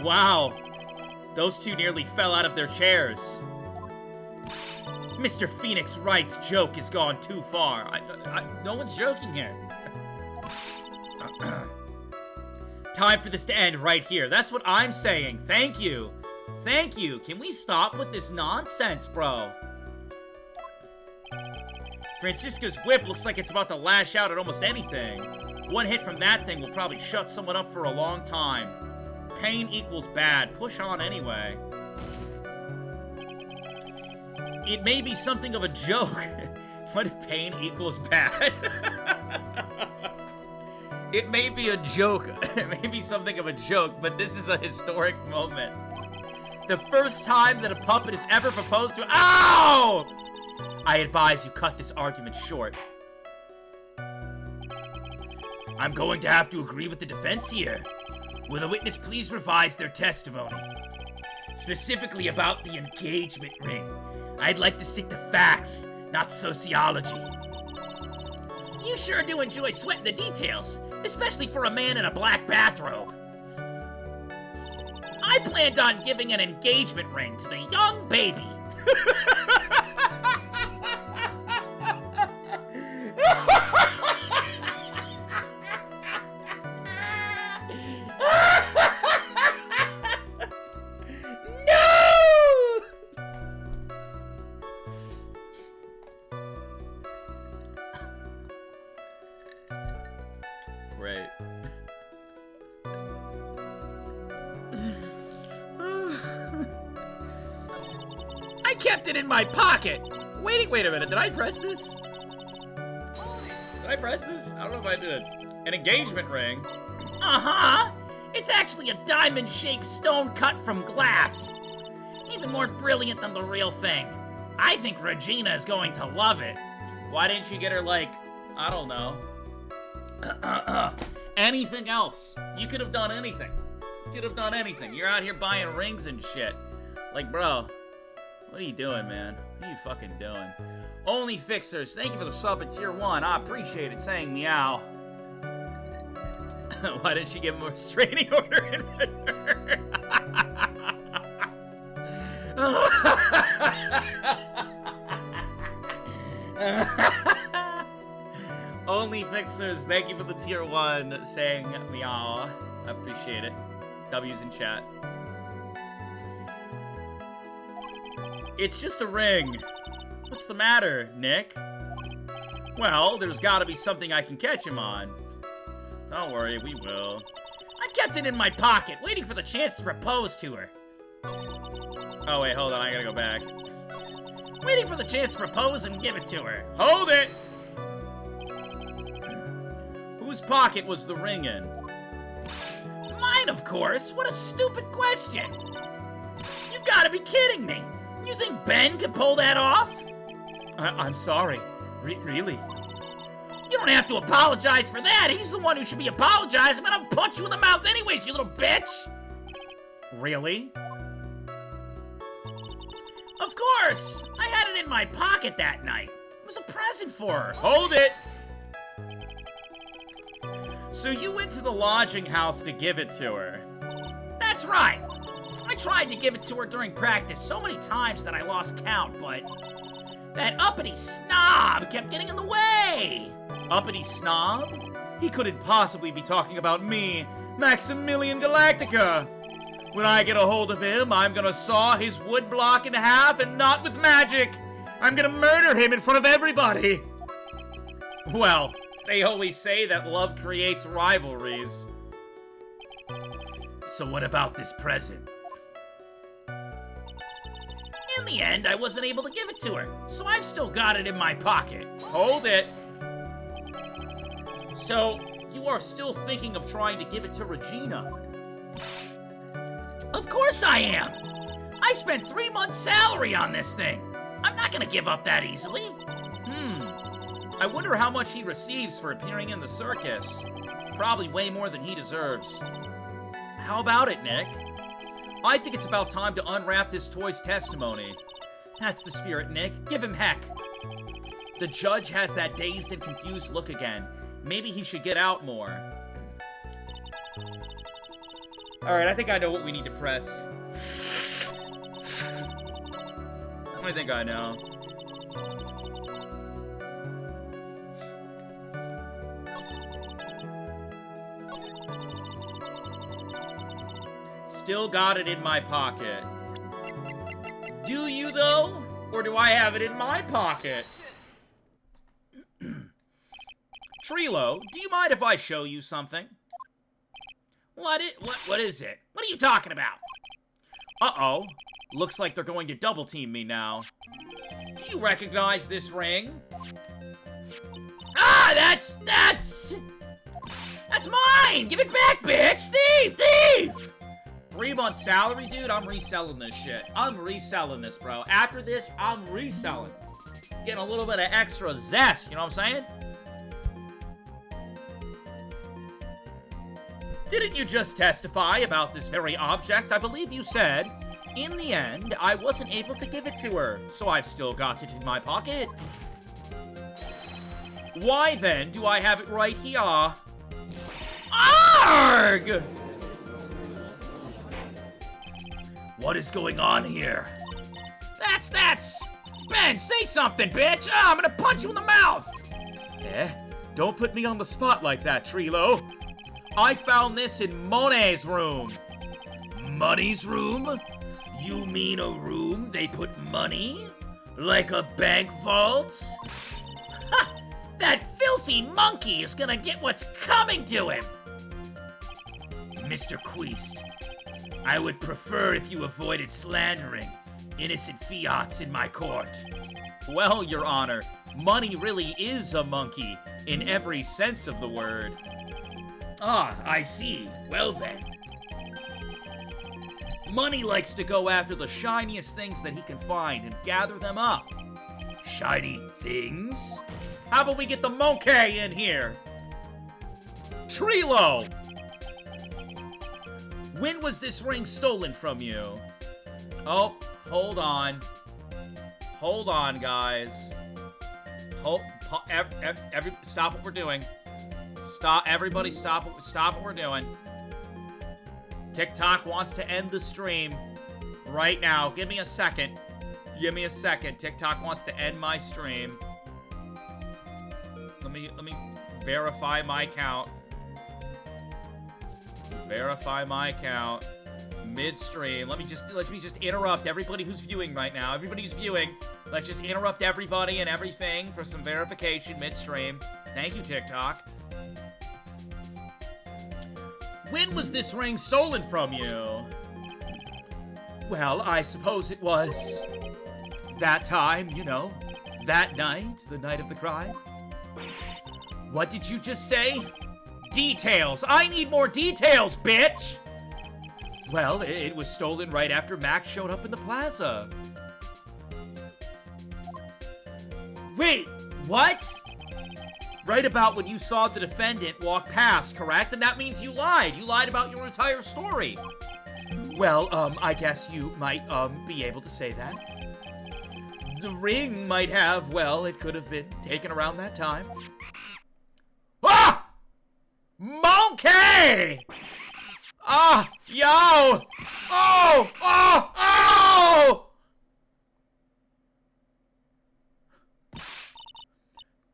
[SPEAKER 1] Wow. Those two nearly fell out of their chairs. Mr. Phoenix Wright's joke has gone too far. No one's joking here. Time for this to end right here. That's what I'm saying. Thank you. Thank you. Can we stop with this nonsense, bro? Francisca's whip looks like it's about to lash out at almost anything. One hit from that thing will probably shut someone up for a long time. Pain equals bad. Push on anyway. It may be something of a joke. What if pain equals bad? It may be a joke. It may be something of a joke, but this is a historic moment. The first time that a puppet has ever proposed to— Ow! I advise you cut this argument short. I'm going to have to agree with the defense here. Will the witness please revise their testimony? Specifically about the engagement ring. I'd like to stick to facts, not sociology. You sure do enjoy sweating the details, especially for a man in a black bathrobe. I planned on giving an engagement ring to the young baby. Right. I kept it in my pocket. Wait a minute. Did I press this? Did I press this? I don't know if I did. An engagement ring? Uh-huh. It's actually a diamond-shaped stone cut from glass. Even more brilliant than the real thing. I think Regina is going to love it. Why didn't you get her, like, I don't know, anything else? You could have done anything. You could have done anything. You're out here buying rings and shit. Like, bro, what are you doing, man? What are you fucking doing? Only Fixers, thank you for the sub at tier 1. I appreciate it, saying meow. Why didn't she give him a restraining order in return? Only Fixers, thank you for the tier 1 saying meow. I appreciate it. W's in chat. It's just a ring. What's the matter, Nick? Well, there's gotta be something I can catch him on. Don't worry, we will. I kept it in my pocket, waiting for the chance to propose to her. Oh, wait, hold on, I gotta go back. Waiting for the chance to propose and give it to her. Hold it! Whose pocket was the ring in? Mine, of course. What a stupid question. You've got to be kidding me. You think Ben could pull that off? I'm sorry. Really? You don't have to apologize for that. He's the one who should be apologizing. I'm gonna punch you in the mouth anyways, you little bitch. Really? Of course. I had it in my pocket that night. It was a present for her. Hold it. So you went to the lodging house to give it to her? That's right. I tried to give it to her during practice so many times that I lost count, but that uppity snob kept getting in the way. Uppity snob? He couldn't possibly be talking about me, Maximilian Galactica. When I get a hold of him, I'm gonna saw his wood block in half, and not with magic. I'm gonna murder him in front of everybody. Well, they always say that love creates rivalries. So what about this present? In the end, I wasn't able to give it to her, so I've still got it in my pocket. Hold it. So, you are still thinking of trying to give it to Regina? Of course I am! I spent 3 months' salary on this thing. I'm not gonna give up that easily. I wonder how much he receives for appearing in the circus. Probably way more than he deserves. How about it, Nick? I think it's about time to unwrap this toy's testimony. That's the spirit, Nick. Give him heck. The judge has that dazed and confused look again. Maybe he should get out more. Alright, I think I know what we need to press. I think I know. Still got it in my pocket. Do you, though? Or do I have it in my pocket? Trilo, do you mind if I show you something? What is it? What are you talking about? Uh-oh. Looks like they're going to double team me now. Do you recognize this ring? Ah, that's mine! Give it back, bitch! Thief! 3 months salary, dude? I'm reselling this shit. I'm reselling this, bro. After this, I'm reselling. Getting a little bit of extra zest, you know what I'm saying? Didn't you just testify about this very object? I believe you said, in the end, I wasn't able to give it to her, so I've still got it in my pocket. Why then do I have it right here? Arg! What is going on here? That's... Ben, say something, bitch! Ah, I'm gonna punch you in the mouth! Don't put me on the spot like that, Trilo. I found this in Monet's room. Money's room? You mean a room they put money? Like a bank vault? Ha! That filthy monkey is gonna get what's coming to him! Mr. Queest, I would prefer if you avoided slandering innocent fiats in my court. Well, Your Honor, money really is a monkey, in every sense of the word. Ah, I see. Well then. Money likes to go after the shiniest things that he can find and gather them up. Shiny things? How about we get the monkey in here? Trilo! When was this ring stolen from you? Oh, hold on. Hold on, guys. Stop what we're doing. Everybody stop what we're doing. TikTok wants to end the stream right now. Give me a second. TikTok wants to end my stream. Let me verify my account. Mid-stream. Let me just interrupt everybody who's viewing right now. Everybody who's viewing, let's just interrupt everybody and everything for some verification mid-stream. Thank you, TikTok. When was this ring stolen from you? Well, I suppose it was that time, you know, that night, the night of the crime. What did you just say? Details. I need more details, bitch! Well, it was stolen right after Max showed up in the plaza. Wait, what? Right about when you saw the defendant walk past, correct? And that means you lied. You lied about your entire story. Well, I guess you might, be able to say that. The ring might have, well, it could have been taken around that time. Ah! Monkey! Ah! Yo! Oh! Oh! Oh!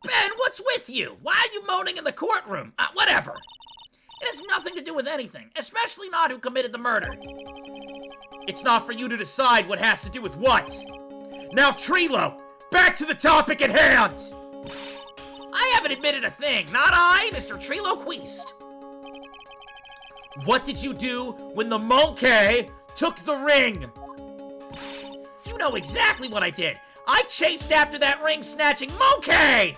[SPEAKER 1] Ben, what's with you? Why are you moaning in the courtroom? Whatever. It has nothing to do with anything, especially not who committed the murder. It's not for you to decide what has to do with what. Now, Trilo, back to the topic at hand! I haven't admitted a thing. Not I, Mr. Trilo Queest. What did you do when the monkey took the ring? You know exactly what I did. I chased after that ring-snatching monkey!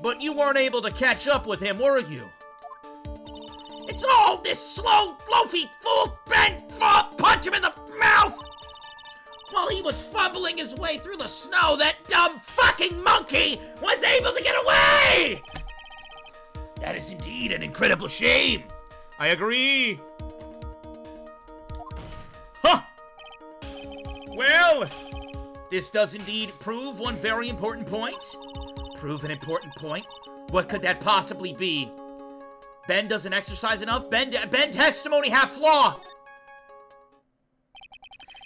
[SPEAKER 1] But you weren't able to catch up with him, were you? It's all this slow, loafy fool, Ben! Punch him in the mouth! Well, he he was fumbling his way through the snow, that dumb fucking monkey was able to get away! That is indeed an incredible shame. I agree. Huh! Well, this does indeed prove one very important point. Prove an important point? What could that possibly be? Ben doesn't exercise enough? Ben testimony have flaw!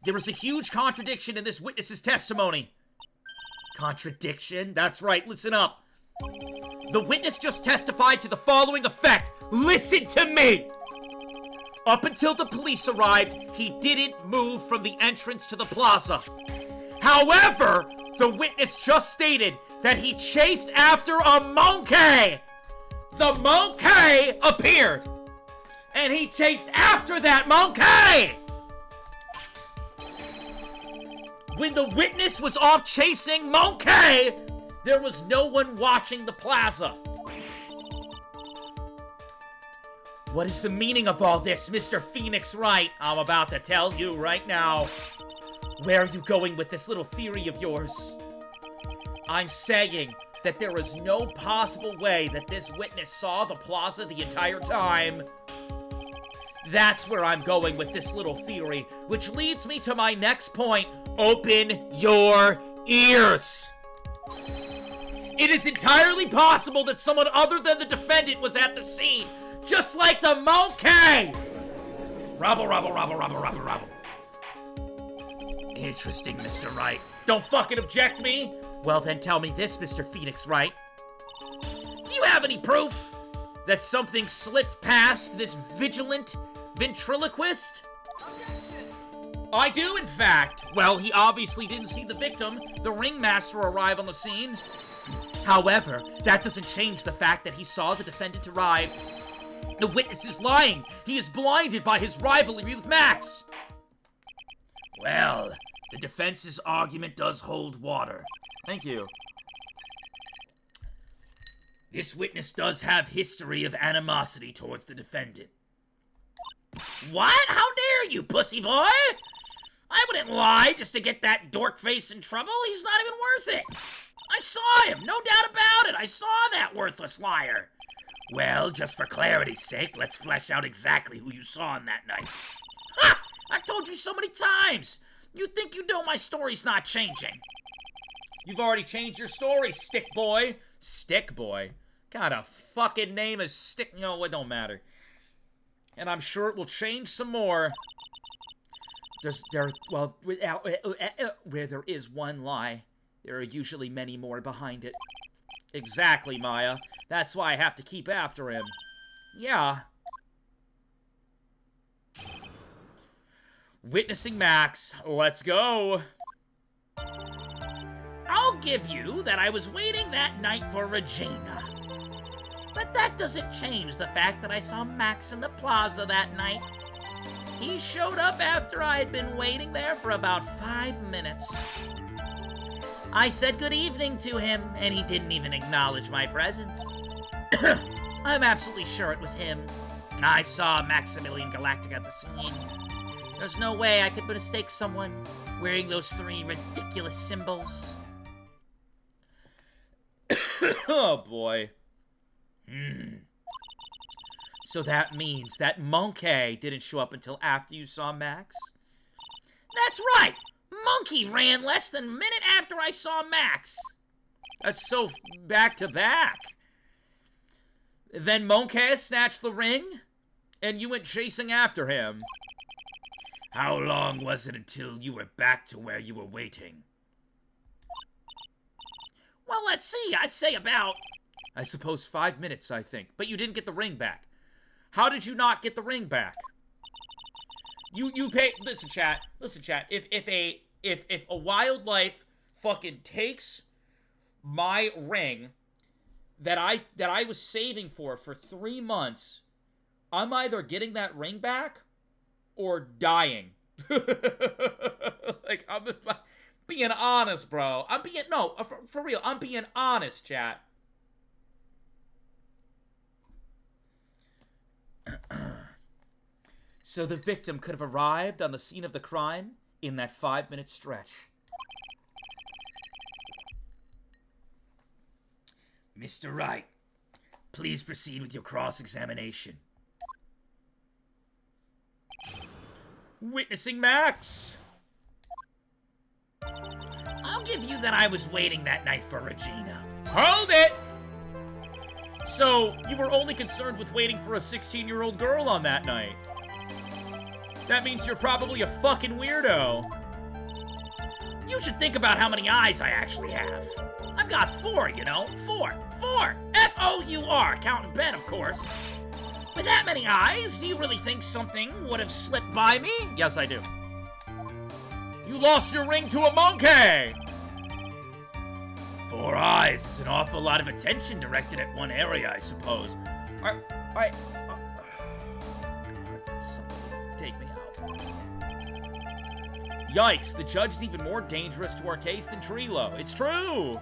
[SPEAKER 1] There is a huge contradiction in this witness's testimony. Contradiction? That's right, listen up. The witness just testified to the following effect. Listen to me! Up until the police arrived, he didn't move from the entrance to the plaza. However, the witness just stated that he chased after a monkey! The monkey appeared! And he chased after that monkey! When the witness was off chasing monkey, there was no one watching the plaza. What is the meaning of all this, Mr. Phoenix Wright? I'm about to tell you right now. Where are you going with this little theory of yours? I'm saying that there is no possible way that this witness saw the plaza the entire time. That's where I'm going with this little theory, which leads me to my next point. Open your ears. It is entirely possible that someone other than the defendant was at the scene, just like the monkey! Robble, robble, robble, robble, robble, robble. Interesting, Mr. Wright. Don't fucking object me? Well then tell me this, Mr. Phoenix Wright. Do you have any proof that something slipped past this vigilant ventriloquist? I do, in fact. Well, he obviously didn't see the victim, the ringmaster, arrive on the scene. However, that doesn't change the fact that he saw the defendant arrive. The witness is lying. He is blinded by his rivalry with Max. Well, the defense's argument does hold water. Thank you. This witness does have history of animosity towards the defendant. What? How dare you, pussy boy? I wouldn't lie just to get that dork face in trouble. He's not even worth it. I saw him, no doubt about it. I saw that worthless liar. Well, just for clarity's sake, let's flesh out exactly who you saw on that night. Ha! I've told you so many times. You think you know my story's not changing. You've already changed your story, Stick Boy. Stick Boy? Got a fucking name as Stick... No, it don't matter. And I'm sure it will change some more. Where there is one lie, there are usually many more behind it. Exactly, Maya. That's why I have to keep after him. Yeah. Witnessing Max. Let's go. I'll give you that I was waiting that night for Regina. But that doesn't change the fact that I saw Max in the plaza that night. He showed up after I had been waiting there for about 5 minutes. I said good evening to him, and he didn't even acknowledge my presence. I'm absolutely sure it was him. I saw Maximilian Galactic at the scene. There's no way I could mistake someone wearing those 3 ridiculous symbols. Oh, boy. So that means that Monkey didn't show up until after you saw Max? That's right! Monkey ran less than a minute after I saw Max. That's so back-to-back. Then Monkey snatched the ring, and you went chasing after him. How long was it until you were back to where you were waiting? Well, let's see. I'd say about... I suppose 5 minutes, I think. But you didn't get the ring back. How did you not get the ring back? You pay... Listen, chat. Listen, chat. If a wildlife fucking takes my ring that I was saving for 3 months, I'm either getting that ring back or dying. Like, I'm being honest, bro. I'm being... No, for real. I'm being honest, chat. So the victim could have arrived on the scene of the crime in that 5-minute stretch.
[SPEAKER 3] Mr. Wright, please proceed with your cross-examination.
[SPEAKER 1] Witnessing Max.
[SPEAKER 3] I'll give you that I was waiting that night for Regina.
[SPEAKER 1] Hold it! So, you were only concerned with waiting for a 16-year-old girl on that night. That means you're probably a fucking weirdo.
[SPEAKER 3] You should think about how many eyes I actually have. I've got 4, you know? 4. F-O-U-R, counting Ben, of course. With that many eyes, do you really think something would have slipped by me?
[SPEAKER 1] Yes, I do. You lost your ring to a monkey!
[SPEAKER 3] 4 eyes is an awful lot of attention directed at one area, I suppose.
[SPEAKER 1] God, somebody take me out. Yikes, the judge is even more dangerous to our case than Trilo. It's true!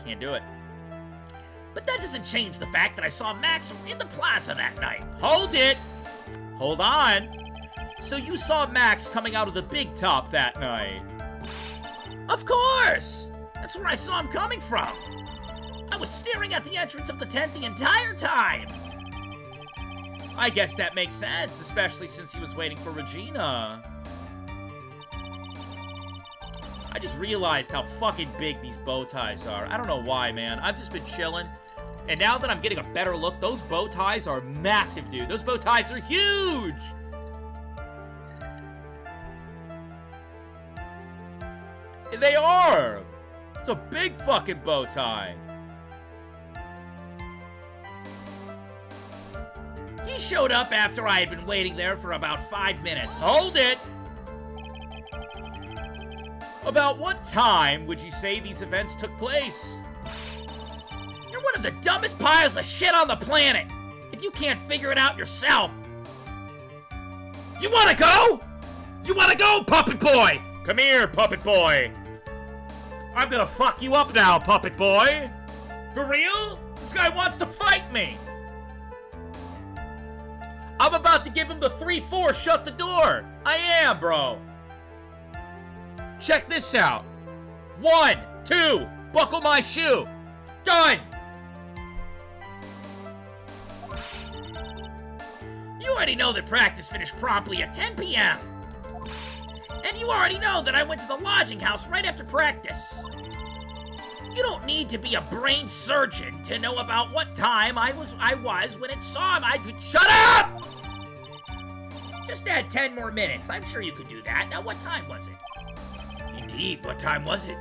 [SPEAKER 1] Can't do it.
[SPEAKER 3] But that doesn't change the fact that I saw Max in the plaza that night.
[SPEAKER 1] Hold it! Hold on. So you saw Max coming out of the big top that night?
[SPEAKER 3] Of course! That's where I saw him coming from. I was staring at the entrance of the tent the entire time.
[SPEAKER 1] I guess that makes sense, especially since he was waiting for Regina. I just realized how fucking big these bow ties are. I don't know why, man. I've just been chilling. And now that I'm getting a better look, those bow ties are massive, dude. Those bow ties are huge! They are! It's a big fucking bow tie.
[SPEAKER 3] He showed up after I had been waiting there for about 5 minutes.
[SPEAKER 1] Hold it! About what time would you say these events took place?
[SPEAKER 3] You're one of the dumbest piles of shit on the planet. If you can't figure it out yourself.
[SPEAKER 1] You wanna go? You wanna go, puppet boy? Come here, puppet boy. I'm gonna fuck you up now, puppet boy. For real? This guy wants to fight me. I'm about to give him the 3-4 shut the door. I am, bro. Check this out. 1, 2, buckle my shoe. Done.
[SPEAKER 3] You already know that practice finished promptly at 10 p.m. And you already know that I went to the lodging house right after practice. You don't need to be a brain surgeon to know about what time I was when it saw him. Shut up! Just add 10 more minutes. I'm sure you could do that. Now, what time was it? Indeed, what time was it?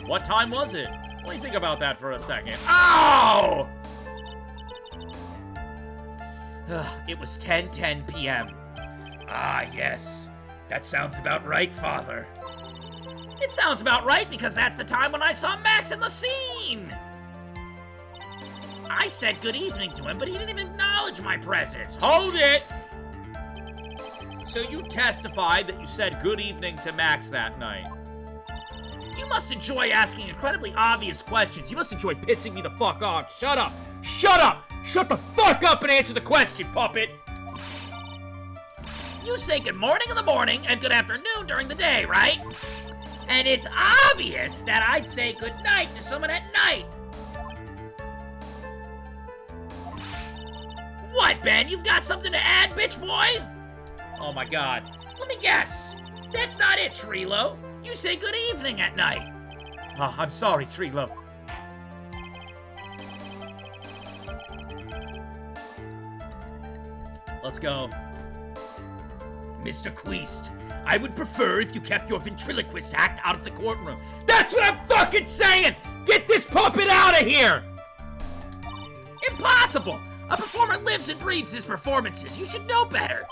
[SPEAKER 1] What time was it? Let me think about that for a second.
[SPEAKER 3] Ow! It was 10:10 p.m. Ah, yes. That sounds about right, Father. It sounds about right because that's the time when I saw Max in the scene. I said good evening to him, but he didn't even acknowledge my presence.
[SPEAKER 1] Hold it! So you testified that you said good evening to Max that night.
[SPEAKER 3] You must enjoy asking incredibly obvious questions. You must enjoy pissing me the fuck off. Shut up.
[SPEAKER 1] Shut up! Shut the fuck up and answer the question, puppet!
[SPEAKER 3] You say good morning in the morning and good afternoon during the day, right? And it's obvious that I'd say good night to someone at night. What, Ben? You've got something to add, bitch boy?
[SPEAKER 1] Oh my god.
[SPEAKER 3] Let me guess. That's not it, Trilo. You say good evening at night.
[SPEAKER 1] Oh, I'm sorry, Trilo. Let's go.
[SPEAKER 3] Mr. Queest, I would prefer if you kept your ventriloquist act out of the courtroom.
[SPEAKER 1] That's what I'm fucking saying! Get this puppet out of here!
[SPEAKER 3] Impossible! A performer lives and breathes his performances. You should know better.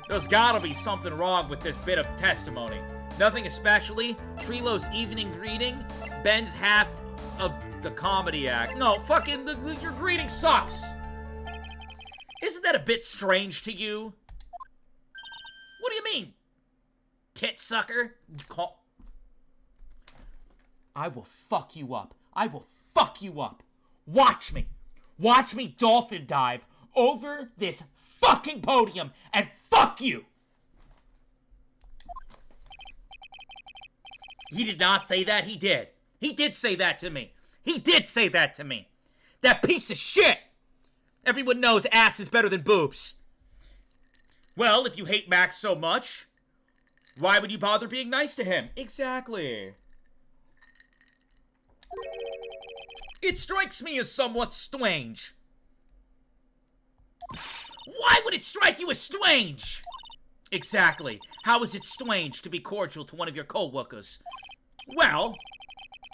[SPEAKER 1] There's gotta be something wrong with this bit of testimony. Nothing especially. Trilo's evening greeting, Ben's half of the comedy act. No, fucking, your greeting sucks. Isn't that a bit strange to you?
[SPEAKER 3] What do you mean, tit sucker?
[SPEAKER 1] I will fuck you up. I will fuck you up. Watch me. Watch me dolphin dive over this fucking podium, and fuck you! He did not say that, he did. He did say that to me. He did say that to me. That piece of shit! Everyone knows ass is better than boobs. Well, if you hate Max so much, why would you bother being nice to him? Exactly. It strikes me as somewhat strange. Why would it strike you as strange? Exactly. How is it strange to be cordial to one of your co-workers? Well,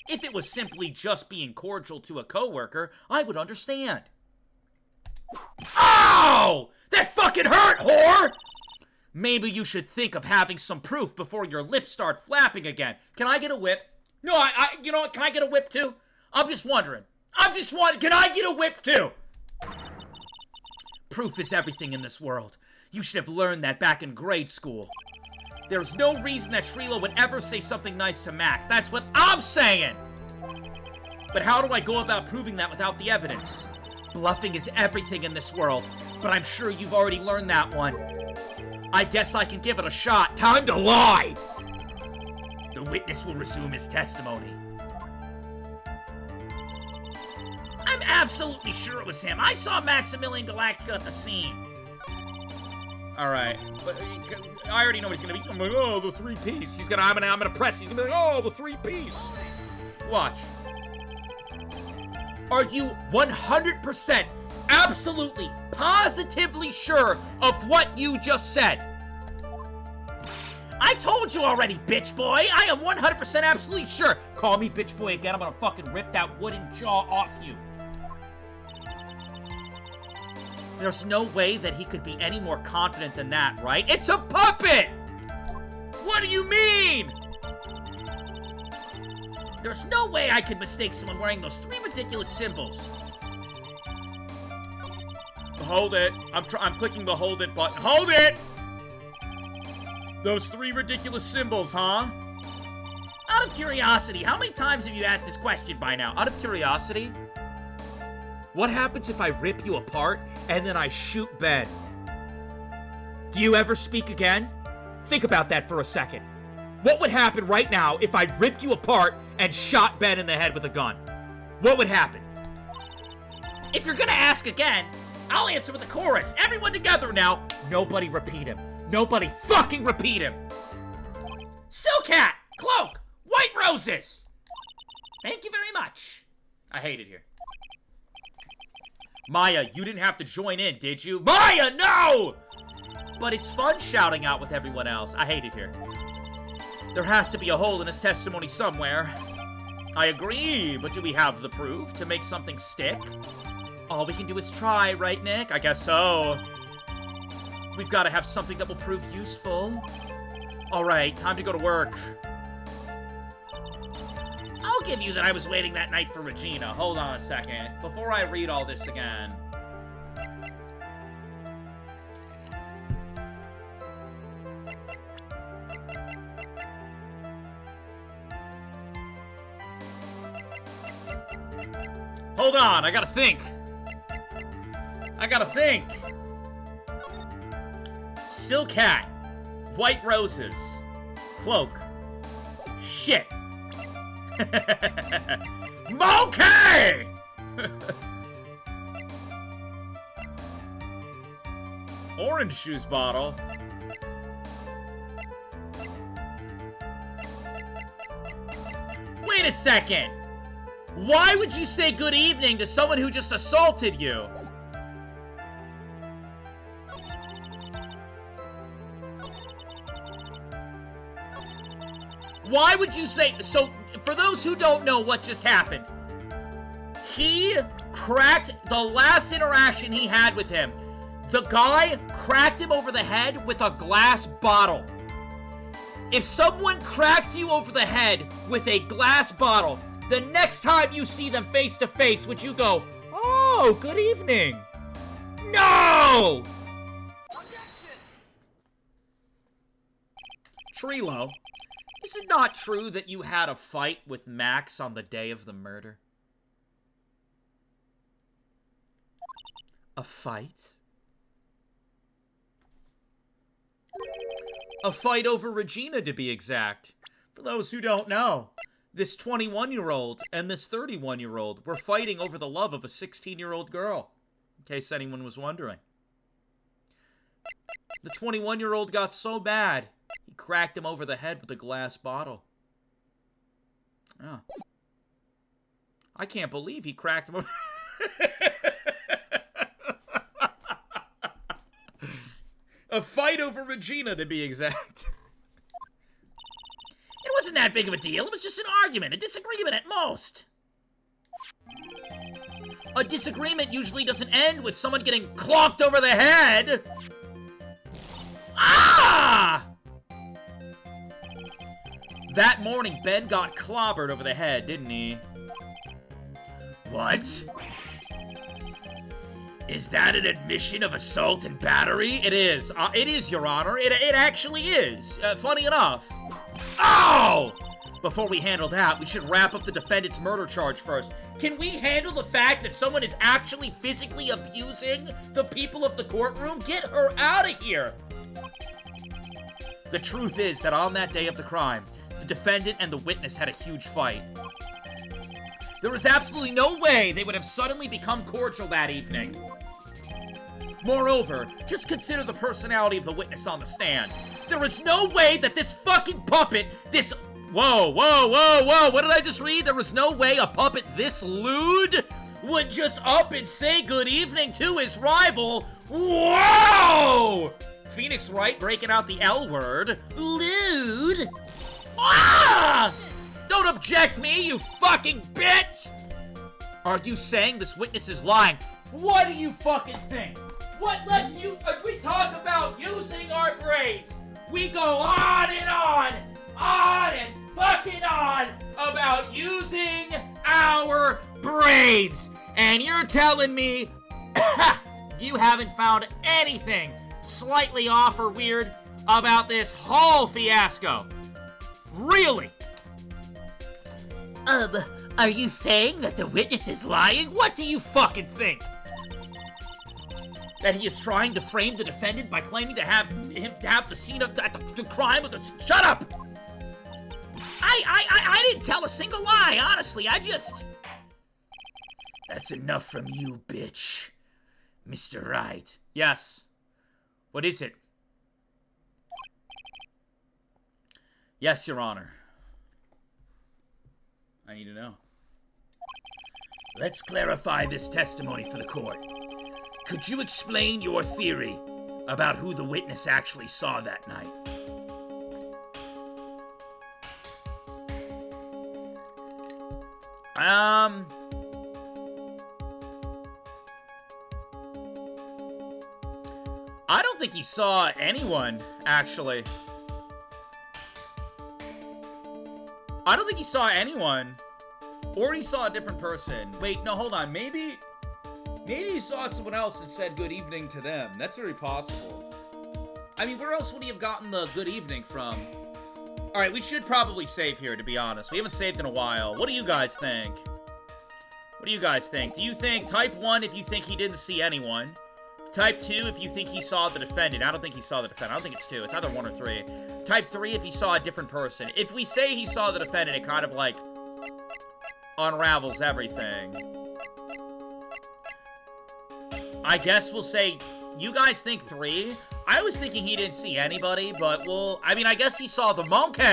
[SPEAKER 1] if it was simply just being cordial to a co-worker, I would understand. Ow! That fucking hurt, whore! Maybe you should think of having some proof before your lips start flapping again. Can I get a whip? No, you know what? Can I get a whip too? I'm just wondering. Can I get a whip too? Proof is everything in this world. You should have learned that back in grade school. There's no reason that Shrilo would ever say something nice to Max. That's what I'm saying! But how do I go about proving that without the evidence? Bluffing is everything in this world, but I'm sure you've already learned that one. I guess I can give it a shot. Time to lie! The witness will resume his testimony.
[SPEAKER 3] I'm absolutely sure it was him. I saw Maximilian Galactica at the scene.
[SPEAKER 1] Alright, but I already know what he's gonna be. I'm like, oh, the three-piece. I'm gonna press. He's gonna be like, oh, the three-piece. Watch. Are you 100% absolutely, positively sure of what you just said?
[SPEAKER 3] I told you already, bitch boy. I am 100%
[SPEAKER 1] Absolutely sure. Call me bitch boy again, I'm gonna fucking rip that wooden jaw off you. There's no way that he could be any more confident than that, right? It's a puppet! What do you mean?
[SPEAKER 3] There's no way I could mistake someone wearing those 3 ridiculous symbols.
[SPEAKER 1] Hold it. I'm clicking the hold it button. Hold it! Those 3 ridiculous symbols, huh?
[SPEAKER 3] Out of curiosity, how many times have you asked this question by now?
[SPEAKER 1] Out of curiosity? What happens if I rip you apart and then I shoot Ben? Do you ever speak again? Think about that for a second. What would happen right now if I ripped you apart and shot Ben in the head with a gun? What would happen?
[SPEAKER 3] If you're gonna ask again, I'll answer with a chorus. Everyone together now.
[SPEAKER 1] Nobody repeat him. Nobody fucking repeat him.
[SPEAKER 3] Silcat! Cloak! White roses! Thank you very much.
[SPEAKER 1] I hate it here. Maya, you didn't have to join in, did you? Maya, no! But it's fun shouting out with everyone else. I hate it here. There has to be a hole in his testimony somewhere. I agree, but do we have the proof to make something stick? All we can do is try, right, Nick? I guess so. We've got to have something that will prove useful. All right, time to go to work.
[SPEAKER 3] I'll give you that I was waiting that night for
[SPEAKER 1] Regina, hold on a second. Before I read all this again. Hold on, I gotta think. Silcat. White roses. Cloak. Shit. Monkey! Orange juice bottle. Wait a second. Why would you say good evening to someone who just assaulted you? Why would you say... So, for those who don't know what just happened, he cracked the last interaction he had with him. The guy cracked him over the head with a glass bottle. If someone cracked you over the head with a glass bottle, the next time you see them face to face, would you go, "Oh, good evening"? No! Trilo, is it not true that you had a fight with Max on the day of the murder? A fight? A fight over Regina, to be exact. For those who don't know, this 21-year-old and this 31-year-old were fighting over the love of a 16-year-old girl, in case anyone was wondering. The 21-year-old got so mad, he cracked him over the head with a glass bottle. Oh. I can't believe he cracked him over... A fight over Regina, to be exact.
[SPEAKER 3] It wasn't that big of a deal. It was just an argument, a disagreement at most.
[SPEAKER 1] A disagreement usually doesn't end with someone getting clonked over the head. Ah! That morning, Ben got clobbered over the head, didn't he?
[SPEAKER 3] What? Is that an admission of assault and battery?
[SPEAKER 1] It is. It is, Your Honor. It actually is. Funny enough. Oh! Before we handle that, we should wrap up the defendant's murder charge first. Can we handle the fact that someone is actually physically abusing the people of the courtroom? Get her out of here! The truth is that on that day of the crime, the defendant and the witness had a huge fight. There was absolutely no way they would have suddenly become cordial that evening. Moreover, just consider the personality of the witness on the stand. There is no way that this fucking puppet, this... Whoa, what did I just read? There was no way a puppet this lewd would just up and say good evening to his rival. Whoa! Phoenix Wright breaking out the L word. Lewd. Ah! Don't object me, you fucking bitch! Are you saying this witness is lying? What do you fucking think? What lets you... we talk about using our brains. We go on and fucking on about using our brains. And you're telling me you haven't found anything slightly off or weird about this whole fiasco? Really?
[SPEAKER 3] Are you saying that the witness is lying?
[SPEAKER 1] What do you fucking think? That he is trying to frame the defendant by claiming to have him have the scene of the crime with the... Shut up!
[SPEAKER 3] I didn't tell a single lie, honestly. I just...
[SPEAKER 1] That's enough from you, bitch. Mr. Wright. Yes. What is it? Yes, Your Honor. I need to know.
[SPEAKER 3] Let's clarify this testimony for the court. Could you explain your theory about who the witness actually saw that night?
[SPEAKER 1] I don't think he saw anyone, actually. I don't think he saw anyone. Or he saw a different person. Wait, no, hold on. Maybe he saw someone else and said good evening to them. That's very possible. I mean, where else would he have gotten the good evening from? Alright, we should probably save here, to be honest. We haven't saved in a while. What do you guys think? What do you guys think? Do you think, type 1 if you think he didn't see anyone. Type 2 if you think he saw the defendant. I don't think he saw the defendant. I don't think it's 2. It's either 1 or 3. Type 3 if he saw a different person. If we say he saw the defendant, it kind of, like, unravels everything. I guess we'll say, you guys think 3? I was thinking he didn't see anybody, but I mean, I guess he saw the monkey.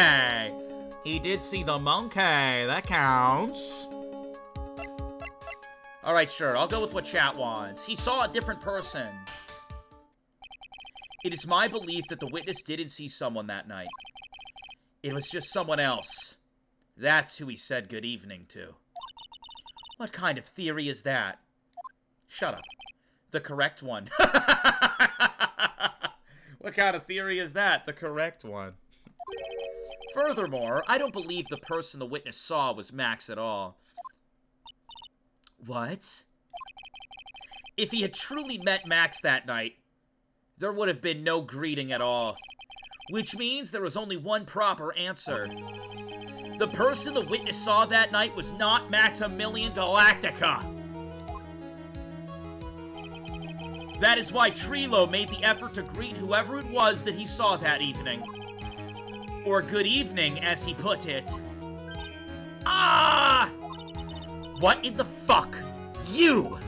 [SPEAKER 1] He did see the monkey. That counts. Alright, sure. I'll go with what chat wants. He saw a different person. It is my belief that the witness didn't see someone that night. It was just someone else. That's who he said good evening to. What kind of theory is that? Shut up. The correct one. What kind of theory is that? The correct one. Furthermore, I don't believe the person the witness saw was Max at all. What? If he had truly met Max that night, there would have been no greeting at all. Which means there was only one proper answer. The person the witness saw that night was not Maximilian Galactica. That is why Trilo made the effort to greet whoever it was that he saw that evening. Or good evening, as he put it. Ah! What in the fuck? You!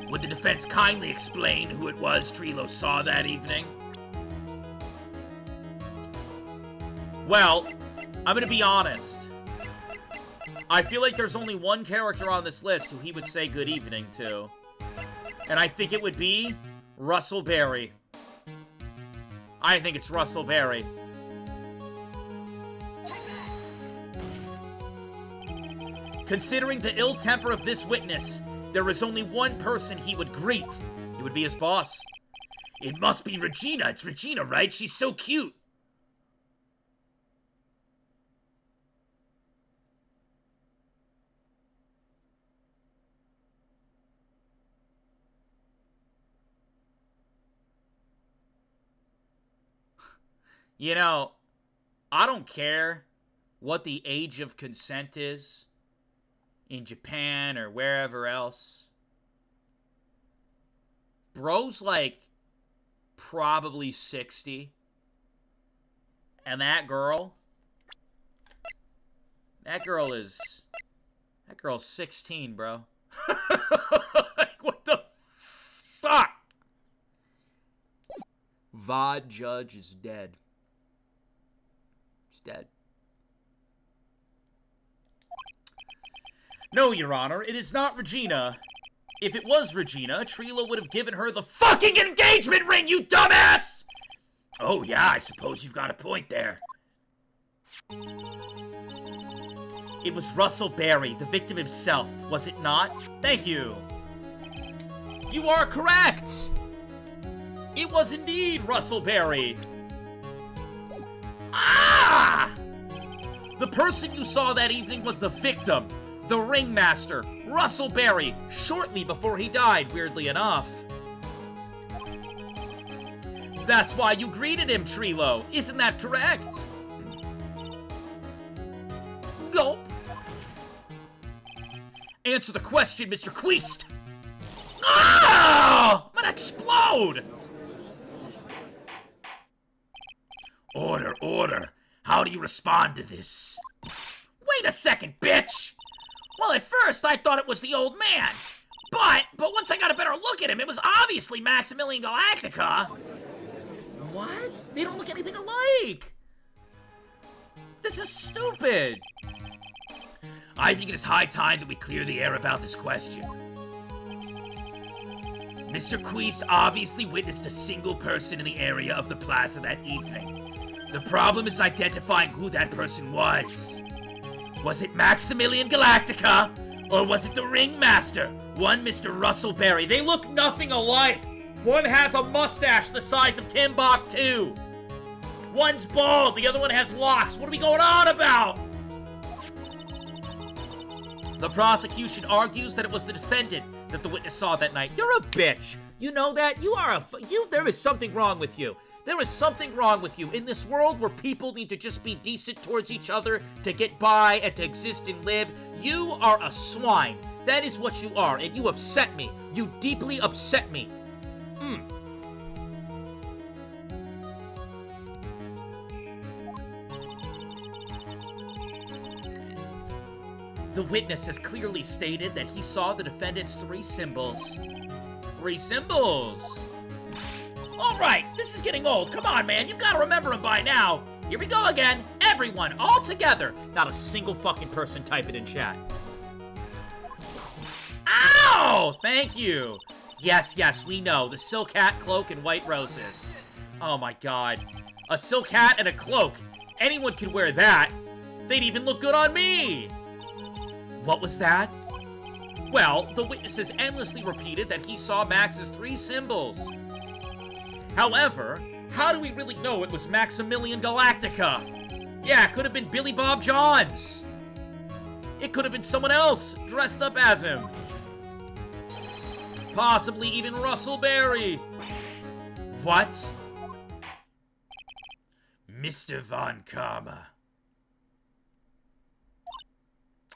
[SPEAKER 1] Would the defense kindly explain who it was Trilo saw that evening? Well, I'm gonna be honest. I feel like there's only one character on this list who he would say good evening to. And I think it would be Russell Berry. I think it's Russell Berry. Considering the ill temper of this witness, there is only one person he would greet. It would be his boss. It must be Regina. It's Regina, right? She's so cute. You know, I don't care what the age of consent is in Japan or wherever else. Bro's like probably 60. And that girl's 16, bro. Like, what the fuck? Vod Judge is dead. He's dead. No, Your Honor, it is not Regina. If it was Regina, Trilo would have given her the fucking engagement ring, you dumbass! Oh yeah, I suppose you've got a point there. It was Russell Berry, the victim himself, was it not? Thank you. You are correct! It was indeed Russell Berry. Ah! The person you saw that evening was the victim, the ringmaster, Russell Berry, shortly before he died, weirdly enough. That's why you greeted him, Trilo. Isn't that correct? Gulp. Answer the question, Mr. Queest. Ah! I'm gonna explode! Order, order. How do you respond to this? Wait a second, bitch! Well, at first, I thought it was the old man. But once I got a better look at him, it was obviously Maximilian Galactica. What? They don't look anything alike. This is stupid. I think it is high time that we clear the air about this question. Mr. Queest obviously witnessed a single person in the area of the plaza that evening. The problem is identifying who that person was. Was it Maximilian Galactica, or was it the ringmaster, one Mr. Russell Berry? They look nothing alike. One has a mustache the size of Timbuktu. One's bald, the other one has locks. What are we going on about? The prosecution argues that it was the defendant that the witness saw that night. You're a bitch. You know that? There is something wrong with you. There is something wrong with you in this world where people need to just be decent towards each other to get by and to exist and live. You are a swine. That is what you are, and you upset me. You deeply upset me. The witness has clearly stated that he saw the defendant's 3 symbols. 3 symbols! Alright, this is getting old. Come on, man, you've got to remember them by now. Here we go again. Everyone, all together. Not a single fucking person type it in chat. Ow! Thank you. Yes, we know. The silk hat, cloak, and white roses. Oh my god. A silk hat and a cloak. Anyone can wear that. They'd even look good on me. What was that? Well, the witnesses endlessly repeated that he saw Max's 3 symbols. However, how do we really know it was Maximilian Galactica? Yeah, it could have been Billy Bob Johns. It could have been someone else dressed up as him. Possibly even Russell Berry. What? Mr. Von Karma.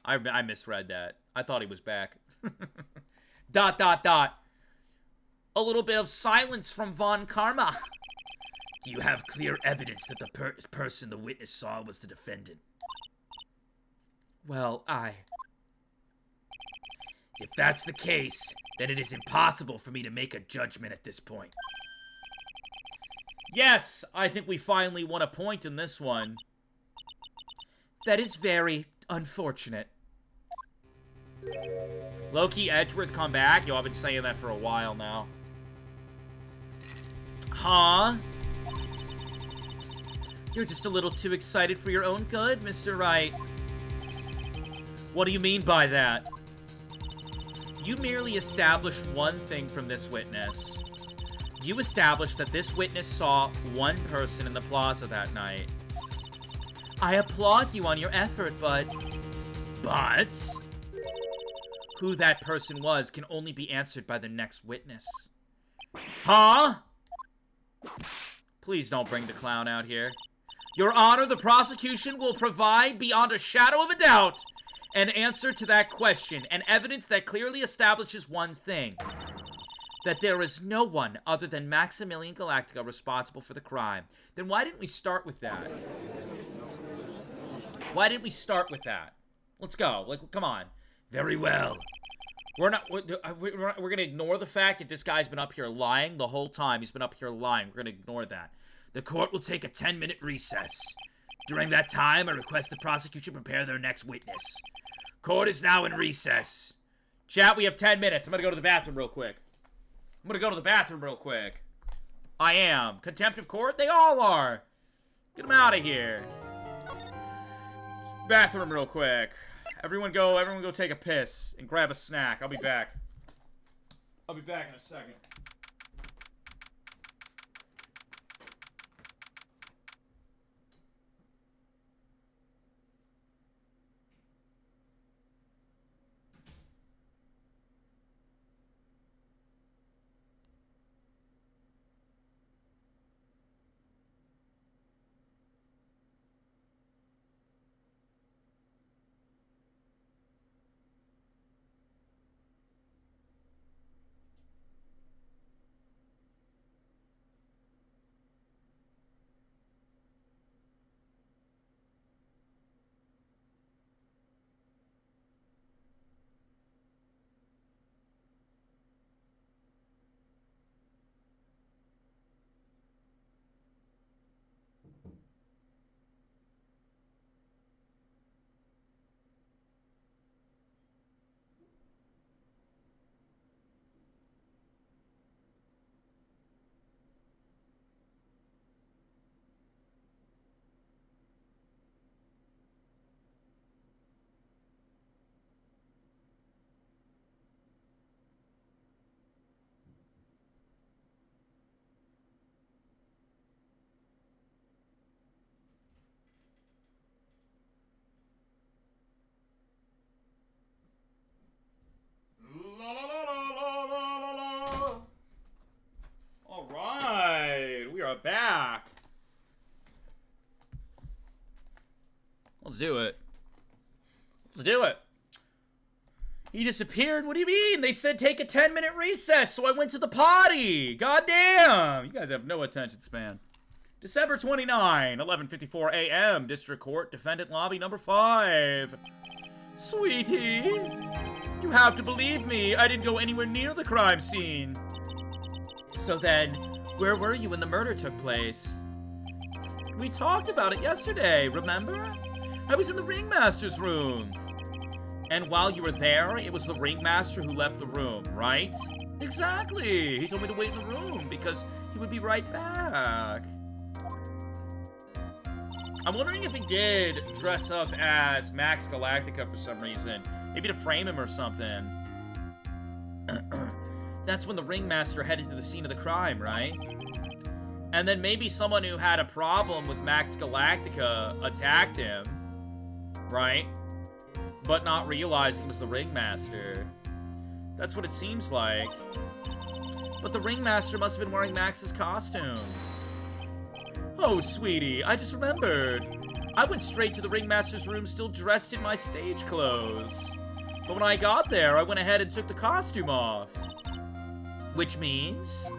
[SPEAKER 1] I misread that. I thought he was back. ... a little bit of silence from Von Karma.
[SPEAKER 3] Do you have clear evidence that the person the witness saw was the defendant?
[SPEAKER 1] Well,
[SPEAKER 3] If that's the case, then it is impossible for me to make a judgment at this point.
[SPEAKER 1] Yes, I think we finally won a point in this one. That is very unfortunate. Low-key Edgeworth come back? Yo, I've been saying that for a while now. Huh? You're just a little too excited for your own good, Mr. Wright. What do you mean by that? You merely established one thing from this witness. You established that this witness saw one person in the plaza that night. I applaud you on your effort, but... Who that person was can only be answered by the next witness. Huh? Please don't bring the clown out here. Your Honor, the prosecution will provide, beyond a shadow of a doubt, an answer to that question, and evidence that clearly establishes one thing. That there is no one other than Maximilian Galactica responsible for the crime. Then why didn't we start with that? Why didn't we start with that? Let's go. Like, come on.
[SPEAKER 3] Very well.
[SPEAKER 1] We're gonna ignore the fact that this guy's been up here lying the whole time. He's been up here lying. We're gonna ignore that.
[SPEAKER 3] The court will take a 10-minute recess. During that time, I request the prosecution prepare their next witness. Court is now in recess.
[SPEAKER 1] Chat, we have 10 minutes. I'm gonna go to the bathroom real quick. I am. Contempt of court? They all are. Get them out of here. Bathroom real quick. Everyone go take a piss and grab a snack. I'll be back. I'll be back in a second. Alright, we are back. Let's do it. Let's do it. He disappeared? What do you mean? They said take a 10-minute recess, so I went to the potty. Goddamn. You guys have no attention span. December 29, 11:54 a.m. District Court, Defendant Lobby number 5. Sweetie, you have to believe me. I didn't go anywhere near the crime scene. So then, where were you when the murder took place? We talked about it yesterday, remember? I was in the ringmaster's room. And while you were there, it was the ringmaster who left the room, right? Exactly. He told me to wait in the room because he would be right back. I'm wondering if he did dress up as Max Galactica for some reason. Maybe to frame him or something. That's when the ringmaster headed to the scene of the crime, right? And then maybe someone who had a problem with Max Galactica attacked him, right? But not realizing it was the ringmaster. That's what it seems like. But the ringmaster must have been wearing Max's costume. Oh, sweetie, I just remembered. I went straight to the ringmaster's room still dressed in my stage clothes. But when I got there, I went ahead and took the costume off. Which means?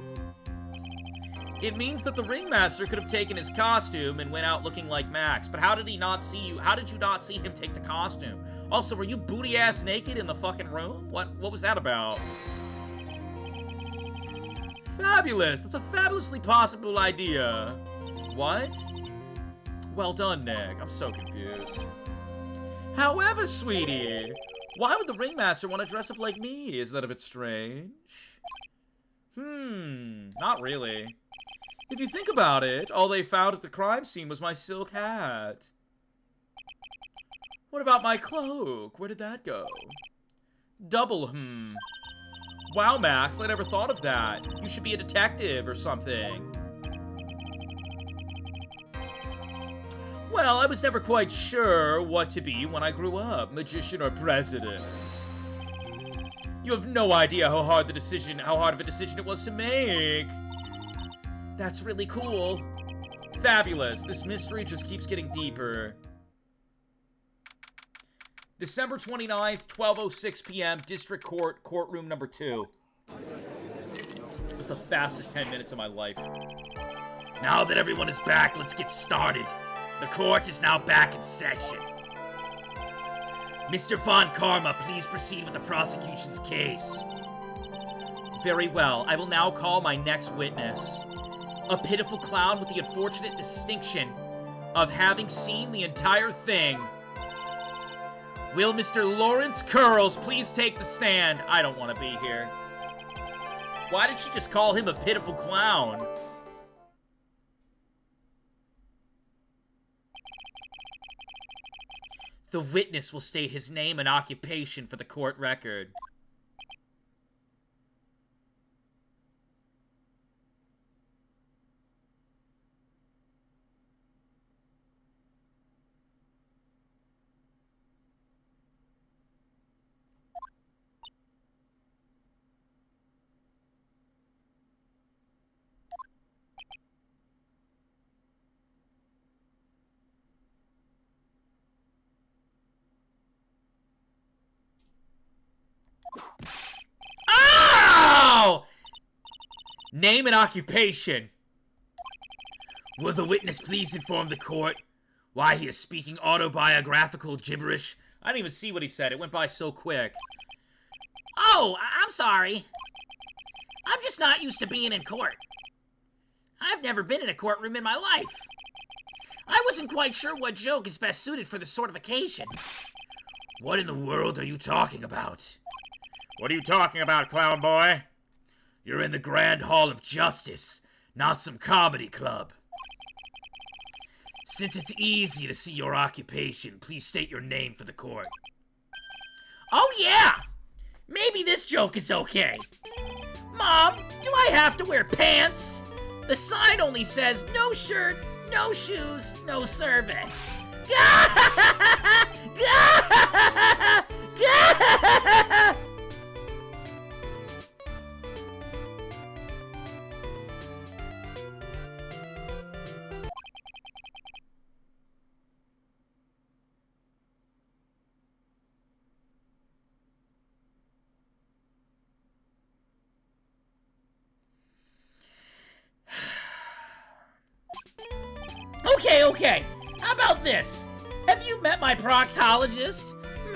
[SPEAKER 1] It means that the ringmaster could have taken his costume and went out looking like Max. But how did he not see you? How did you not see him take the costume? Also, were you booty-ass naked in the fucking room? What was that about? Fabulous! That's a fabulously possible idea. What? Well done, Nick. I'm so confused. However, sweetie, why would the ringmaster want to dress up like me? Is that a bit strange? Not really. If you think about it, all they found at the crime scene was my silk hat. What about my cloak? Where did that go? Double, Wow, Max, I never thought of that. You should be a detective or something. Well, I was never quite sure what to be when I grew up, magician or president. You have no idea how hard of a decision it was to make. That's really cool. Fabulous. This mystery just keeps getting deeper. December 29th, 12:06 p.m., District Court, Courtroom number 2. It was the fastest 10 minutes of my life.
[SPEAKER 3] Now that everyone is back, let's get started. The court is now back in session. Mr. Von Karma, please proceed with the prosecution's case.
[SPEAKER 1] Very well. I will now call my next witness. A pitiful clown with the unfortunate distinction of having seen the entire thing. Will Mr. Lawrence Curls please take the stand? I don't want to be here. Why did she just call him a pitiful clown? The witness will state his name and occupation for the court record. Oh! Name and occupation.
[SPEAKER 3] Will the witness please inform the court why he is speaking autobiographical gibberish?
[SPEAKER 1] I didn't even see what he said. It went by so quick.
[SPEAKER 3] Oh, I'm sorry. I'm just not used to being in court. I've never been in a courtroom in my life. I wasn't quite sure what joke is best suited for this sort of occasion. What in the world are you talking about?
[SPEAKER 1] What are you talking about, clown boy?
[SPEAKER 3] You're in the Grand Hall of Justice, not some comedy club. Since it's easy to see your occupation, please state your name for the court. Oh yeah! Maybe this joke is okay. Mom, do I have to wear pants? The sign only says no shirt, no shoes, no service. Okay. How about this? Have you met my proctologist,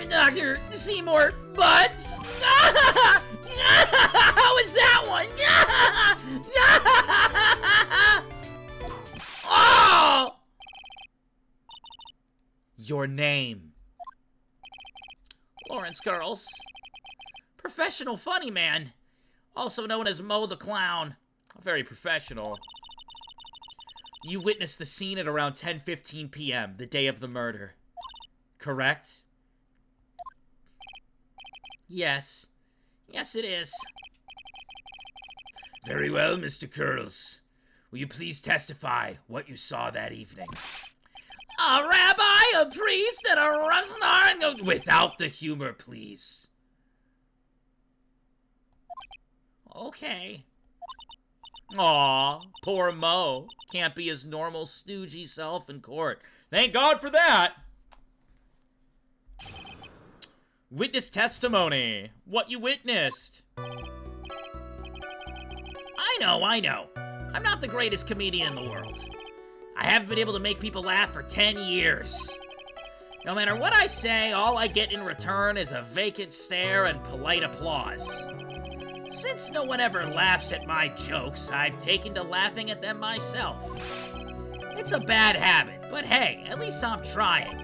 [SPEAKER 3] Dr. Seymour Buds? How is that one? Oh!
[SPEAKER 1] Your name.
[SPEAKER 3] Lawrence Girls. Professional funny man. Also known as Mo the Clown.
[SPEAKER 1] Very professional. You witnessed the scene at around 10:15 p.m., the day of the murder. Correct?
[SPEAKER 3] Yes. Yes, it is. Very well, Mr. Curls. Will you please testify what you saw that evening? A rabbi, a priest, and a Rusnar. Without the humor, please. Okay.
[SPEAKER 1] Aw, poor Mo. Can't be his normal stoogey self in court. Thank God for that! Witness testimony. What you witnessed.
[SPEAKER 3] I know. I'm not the greatest comedian in the world. I haven't been able to make people laugh for 10 years. No matter what I say, all I get in return is a vacant stare and polite applause. Since no one ever laughs at my jokes, I've taken to laughing at them myself. It's a bad habit, but hey, at least I'm trying.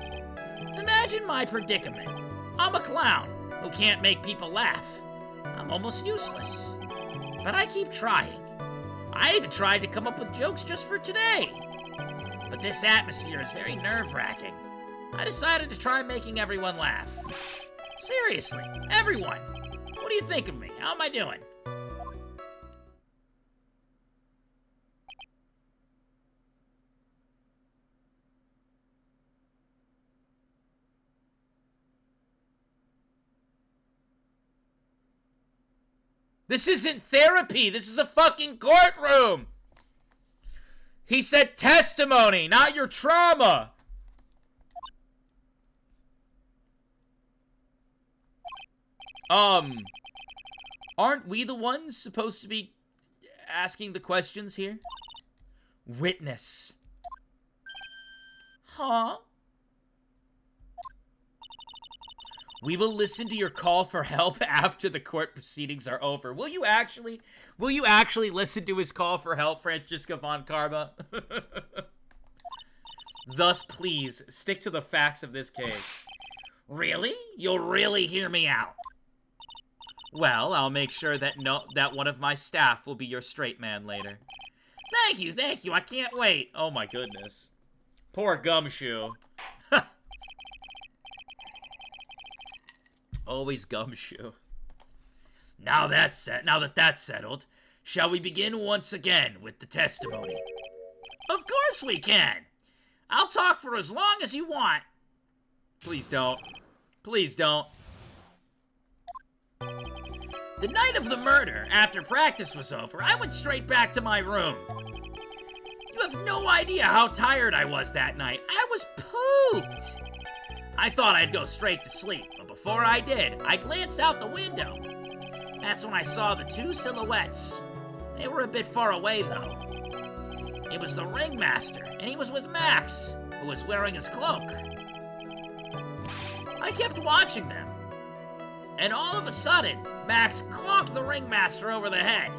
[SPEAKER 3] Imagine my predicament. I'm a clown who can't make people laugh. I'm almost useless. But I keep trying. I even tried to come up with jokes just for today. But this atmosphere is very nerve-wracking. I decided to try making everyone laugh. Seriously, everyone. What do you think of me? How am I doing?
[SPEAKER 1] This isn't therapy. This is a fucking courtroom. He said testimony, not your trauma. Aren't we the ones supposed to be asking the questions here? Witness. Huh? We will listen to your call for help after the court proceedings are over. Will you actually listen to his call for help, Francisca von Karma? Thus, please, stick to the facts of this case.
[SPEAKER 3] Really? You'll really hear me out?
[SPEAKER 1] Well, I'll make sure that one of my staff will be your straight man later.
[SPEAKER 3] Thank you, I can't wait.
[SPEAKER 1] Oh my goodness. Poor Gumshoe. Always Gumshoe.
[SPEAKER 3] Now that that's settled, shall we begin once again with the testimony? Of course we can. I'll talk for as long as you want.
[SPEAKER 1] Please don't. Please don't.
[SPEAKER 3] The night of the murder, after practice was over, I went straight back to my room. You have no idea how tired I was that night. I was pooped. I thought I'd go straight to sleep, but before I did, I glanced out the window. That's when I saw the two silhouettes. They were a bit far away, though. It was the ringmaster, and he was with Max, who was wearing his cloak. I kept watching them, and all of a sudden, Max clonked the ringmaster over the head.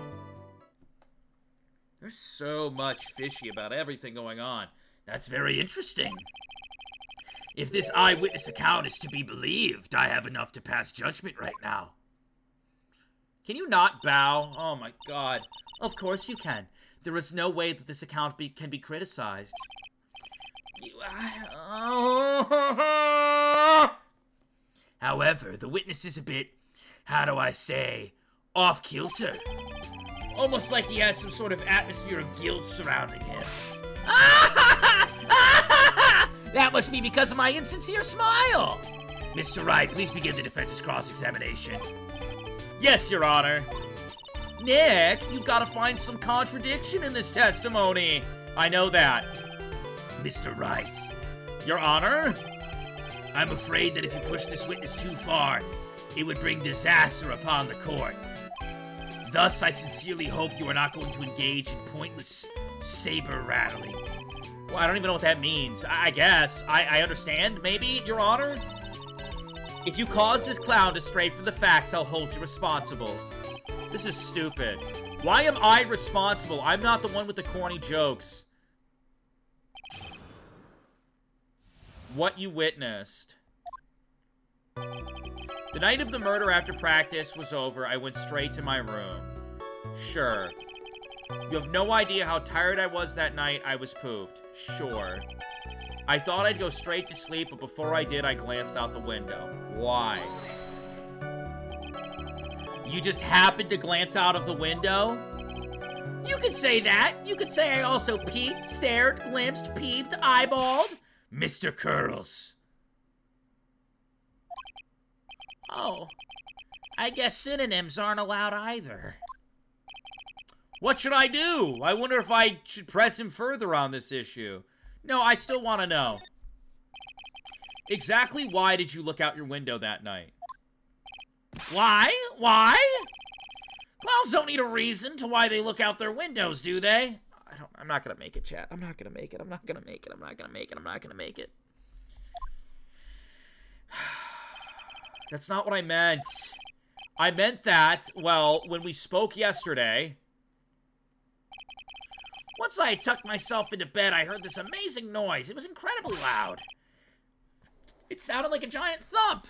[SPEAKER 1] There's so much fishy about everything going on.
[SPEAKER 3] That's very interesting. If this eyewitness account is to be believed, I have enough to pass judgment right now.
[SPEAKER 1] Can you not bow? Oh my god. Of course you can. There is no way that this account can be criticized.
[SPEAKER 3] However, the witness is a bit, how do I say, off-kilter. Almost like he has some sort of atmosphere of guilt surrounding him. That must be because of my insincere smile. Mr. Wright, please begin the defense's cross-examination.
[SPEAKER 1] Yes, Your Honor. Nick, you've got to find some contradiction in this testimony. I know that.
[SPEAKER 3] Mr. Wright.
[SPEAKER 1] Your Honor?
[SPEAKER 3] I'm afraid that if you push this witness too far, it would bring disaster upon the court. Thus, I sincerely hope you are not going to engage in pointless saber-rattling.
[SPEAKER 1] Well, I don't even know what that means. I guess. I understand, maybe, Your Honor? If you cause this clown to stray from the facts, I'll hold you responsible. This is stupid. Why am I responsible? I'm not the one with the corny jokes. What you witnessed. The night of the murder after practice was over, I went straight to my room. Sure. You have no idea how tired I was that night. I was pooped. Sure. I thought I'd go straight to sleep, but before I did, I glanced out the window. Why? You just happened to glance out of the window?
[SPEAKER 3] You could say that. You could say I also peeked, stared, glimpsed, peeped, eyeballed. Mr. Curls. Oh. I guess synonyms aren't allowed either.
[SPEAKER 1] What should I do? I wonder if I should press him further on this issue. No, I still want to know. Exactly why did you look out your window that night?
[SPEAKER 3] Why? Why? Clowns don't need a reason to why they look out their windows, do they? I'm not gonna make it, chat. I'm not gonna make it. I'm not gonna make it. I'm not gonna make it. I'm not gonna make it. That's not what I meant. I meant that, well, when we spoke yesterday, once I had tucked myself into bed, I heard this amazing noise. It was incredibly loud. It sounded like a giant thump.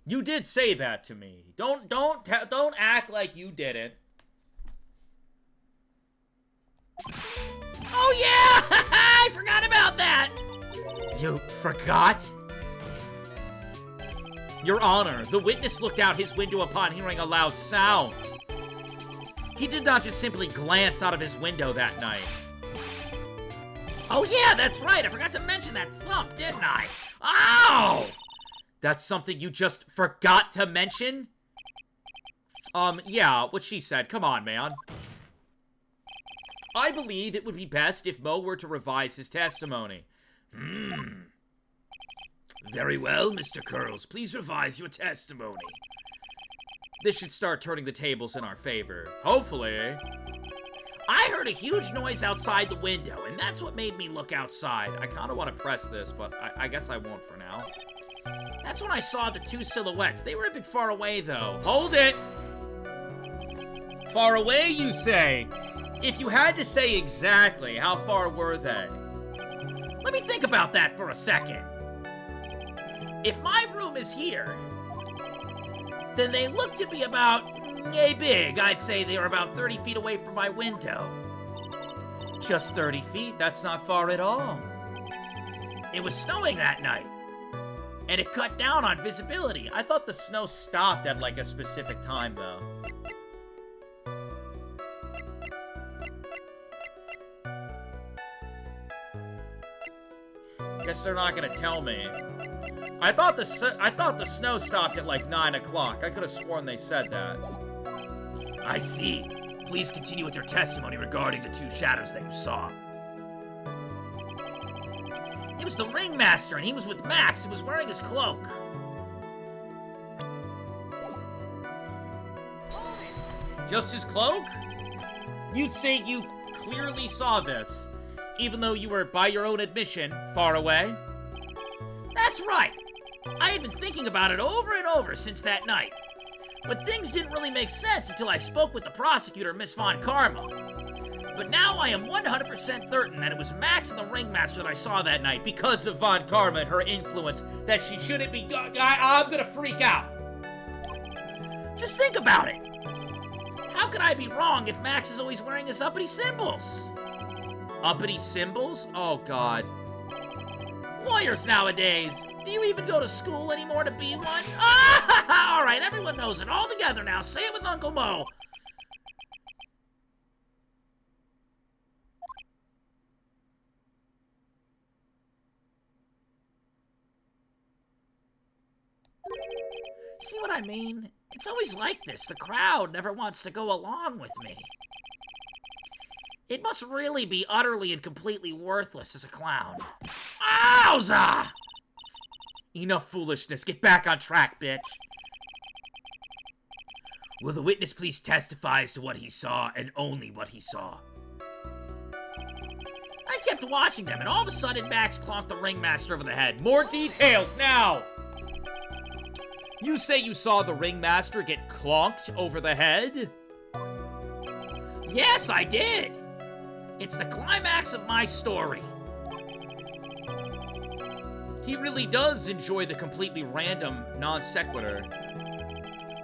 [SPEAKER 1] You did say that to me. Don't act like you didn't.
[SPEAKER 3] Oh yeah! I forgot about that!
[SPEAKER 1] You forgot? Your Honor, the witness looked out his window upon hearing a loud sound. He did not just simply glance out of his window that night.
[SPEAKER 3] Oh yeah, that's right. I forgot to mention that thump, didn't I? Ow!
[SPEAKER 1] That's something you just forgot to mention? Yeah, what she said. Come on, man. I believe it would be best if Mo were to revise his testimony.
[SPEAKER 3] Very well, Mr. Curls. Please revise your testimony.
[SPEAKER 1] This should start turning the tables in our favor. Hopefully.
[SPEAKER 3] I heard a huge noise outside the window, and that's what made me look outside.
[SPEAKER 1] I kind of want to press this, but I guess I won't for now.
[SPEAKER 3] That's when I saw the two silhouettes. They were a bit far away, though.
[SPEAKER 1] Hold it! Far away, you say? If you had to say exactly, how far were they?
[SPEAKER 3] Let me think about that for a second. If my room is here, then they look to be about yay big. I'd say they were about 30 feet away from my window.
[SPEAKER 1] Just 30 feet? That's not far at all.
[SPEAKER 3] It was snowing that night, and it cut down on visibility.
[SPEAKER 1] I thought the snow stopped at like a specific time, though. Guess they're not gonna tell me. I thought the snow stopped at like 9 o'clock. I could have sworn they said that.
[SPEAKER 3] I see. Please continue with your testimony regarding the two shadows that you saw. It was the ringmaster, and he was with Max, who was wearing his cloak.
[SPEAKER 1] Just his cloak? You'd say you clearly saw this, even though you were, by your own admission, far away?
[SPEAKER 3] That's right. I had been thinking about it over and over since that night. But things didn't really make sense until I spoke with the prosecutor, Miss Von Karma. But now I am 100% certain that it was Max and the ringmaster that I saw that night
[SPEAKER 1] because of Von Karma and her influence that she shouldn't be... I'm gonna freak out.
[SPEAKER 3] Just think about it. How could I be wrong if Max is always wearing his uppity symbols?
[SPEAKER 1] Uppity symbols? Oh, God.
[SPEAKER 3] Lawyers nowadays. Do you even go to school anymore to be one? Ah! All right, everyone knows it. All together now. Say it with Uncle Mo. See what I mean? It's always like this. The crowd never wants to go along with me. It must really be utterly and completely worthless as a clown. Owza!
[SPEAKER 1] Enough foolishness. Get back on track, bitch.
[SPEAKER 3] Will the witness please testify as to what he saw and only what he saw? I kept watching them, and all of a sudden Max clonked the ringmaster over the head.
[SPEAKER 1] More details now! You say you saw the ringmaster get clonked over the head?
[SPEAKER 3] Yes, I did. It's the climax of my story.
[SPEAKER 1] He really does enjoy the completely random non sequitur.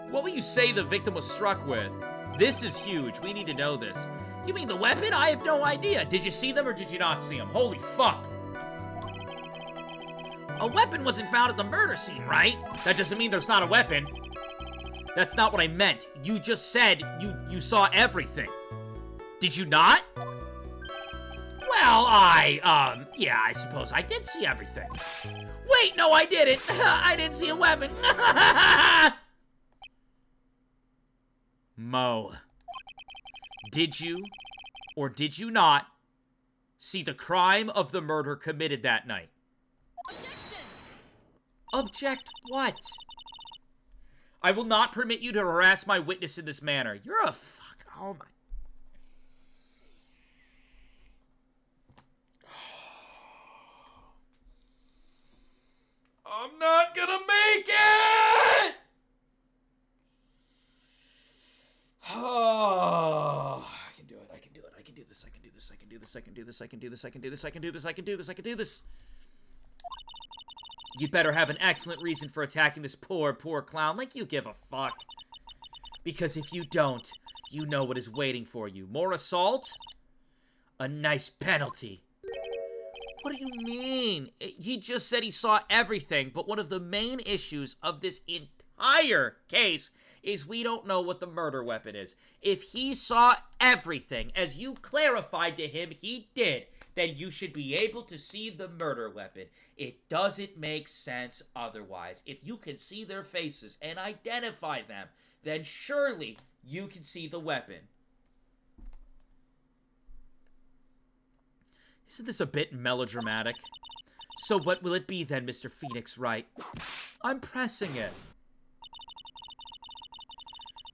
[SPEAKER 1] What will you say the victim was struck with? This is huge. We need to know this.
[SPEAKER 3] You mean the weapon? I have no idea.
[SPEAKER 1] Did you see them or did you not see them? Holy fuck!
[SPEAKER 3] A weapon wasn't found at the murder scene, right?
[SPEAKER 1] That doesn't mean there's not a weapon. That's not what I meant. You just said you saw everything. Did you not?
[SPEAKER 3] Well, yeah, I suppose I did see everything. Wait, no, I didn't. I didn't see a weapon.
[SPEAKER 1] Mo, did you or did you not see the crime of the murder committed that night?
[SPEAKER 2] Objection!
[SPEAKER 1] Object what? I will not permit you to harass my witness in this manner. You're a fuck. Oh my. I'm not gonna make it! Oh, I can do it. I can do it. I can do this. I can do this. I can do this. I can do this. I can do this. I can do this. I can do this. I can do this. I can do this. You'd better have an excellent reason for attacking this poor clown. Like you give a fuck. Because if you don't, you know what is waiting for you. More assault? A nice penalty. What do you mean? He just said he saw everything, but one of the main issues of this entire case is we don't know what the murder weapon is. If he saw everything, as you clarified to him he did, then you should be able to see the murder weapon. It doesn't make sense otherwise. If you can see their faces and identify them, then surely you can see the weapon. Isn't this a bit melodramatic? So what will it be then, Mr. Phoenix Wright? I'm pressing it.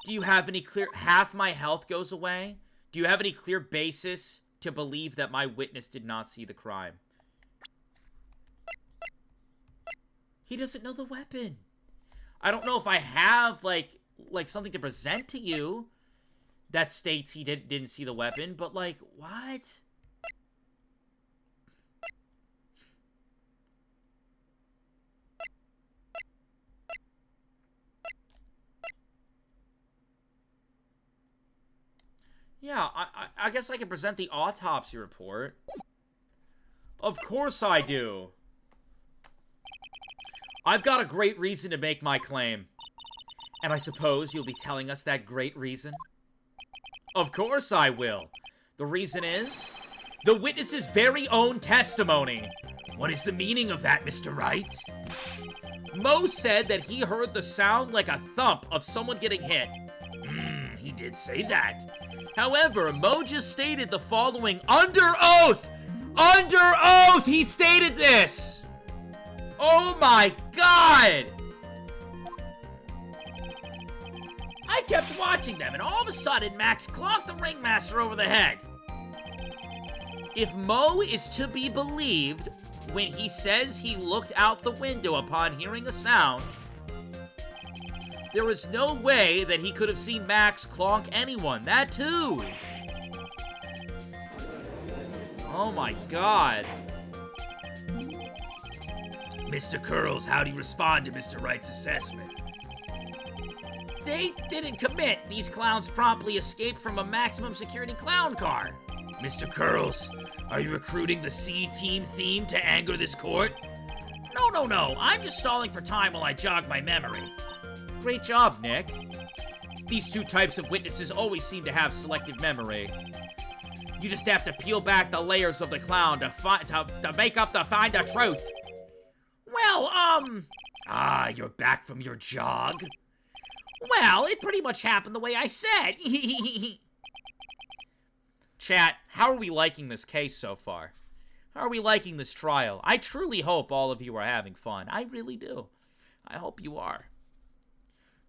[SPEAKER 1] Do you have any clear... Half my health goes away? Do you have any clear basis to believe that my witness did not see the crime? He doesn't know the weapon. I don't know if I have, like something to present to you that states he didn't see the weapon, but, like, what? Yeah, I guess I can present the autopsy report. Of course I do. I've got a great reason to make my claim. And I suppose you'll be telling us that great reason? Of course I will. The reason is the witness's very own testimony. What is the meaning of that, Mr. Wright? Mo said that he heard the sound like a thump of someone getting hit. He did say that. However, Mo just stated the following under oath! Under oath, he stated this! Oh my god! I kept watching them, and all of a sudden, Max clocked the ringmaster over the head. If Mo is to be believed, when he says he looked out the window upon hearing a sound, there was no way that he could have seen Max clonk anyone. That too. Oh my god. Mr. Curls, how do you respond to Mr. Wright's assessment? They didn't commit. These clowns promptly escaped from a maximum security clown car. Mr. Curls, are you recruiting the C-Team theme to anger this court? No. I'm just stalling for time while I jog my memory. Great job, Nick. These two types of witnesses always seem to have selective memory. You just have to peel back the layers of the clown to find the truth. Well, you're back from your jog? Well, it pretty much happened the way I said. Chat, how are we liking this case so far? How are we liking this trial? I truly hope all of you are having fun. I really do. I hope you are.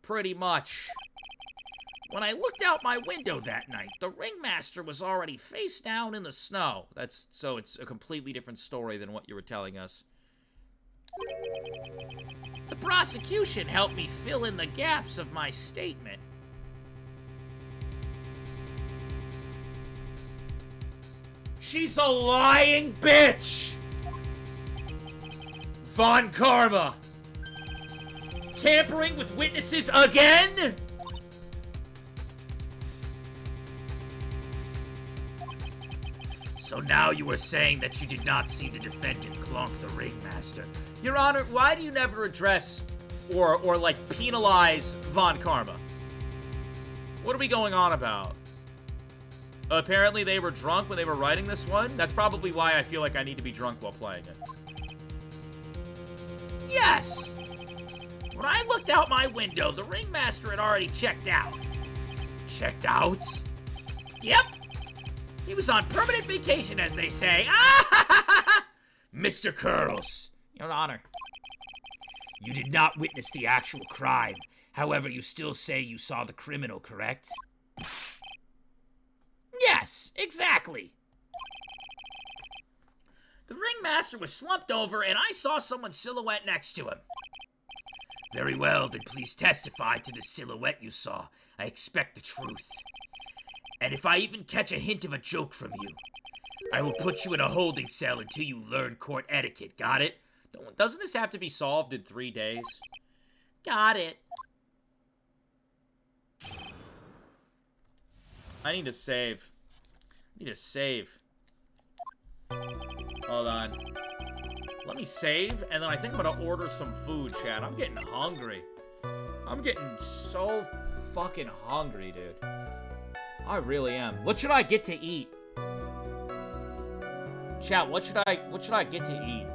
[SPEAKER 1] Pretty much. When I looked out my window that night, the ringmaster was already face down in the snow. So it's a completely different story than what you were telling us. The prosecution helped me fill in the gaps of my statement. She's a lying bitch! Von Karma! Tampering with witnesses again? So now you are saying that you did not see the defendant clonk the ringmaster. Your Honor, why do you never address or like penalize Von Karma? What are we going on about? Apparently they were drunk when they were writing this one. That's probably why I feel like I need to be drunk while playing it. Yes! When I looked out my window, the ringmaster had already checked out. Checked out? Yep. He was on permanent vacation, as they say. Mr. Curls. Your Honor, you did not witness the actual crime.
[SPEAKER 3] However, you still say you saw the criminal, correct? Yes, exactly. The ringmaster was slumped over, and I saw someone's silhouette next to him. Very well, then please testify to the silhouette you saw. I expect the truth. And if I even catch a hint of a joke from you, I will put you in a holding cell until you learn court etiquette. Got it?
[SPEAKER 1] Doesn't this have to be solved in 3 days?
[SPEAKER 3] Got it.
[SPEAKER 1] I need to save. Hold on. Let me save, and then I think I'm gonna order some food, chat. I'm getting hungry. I'm getting so fucking hungry, dude. I really am. What should I get to eat? Chat, what should I get to eat?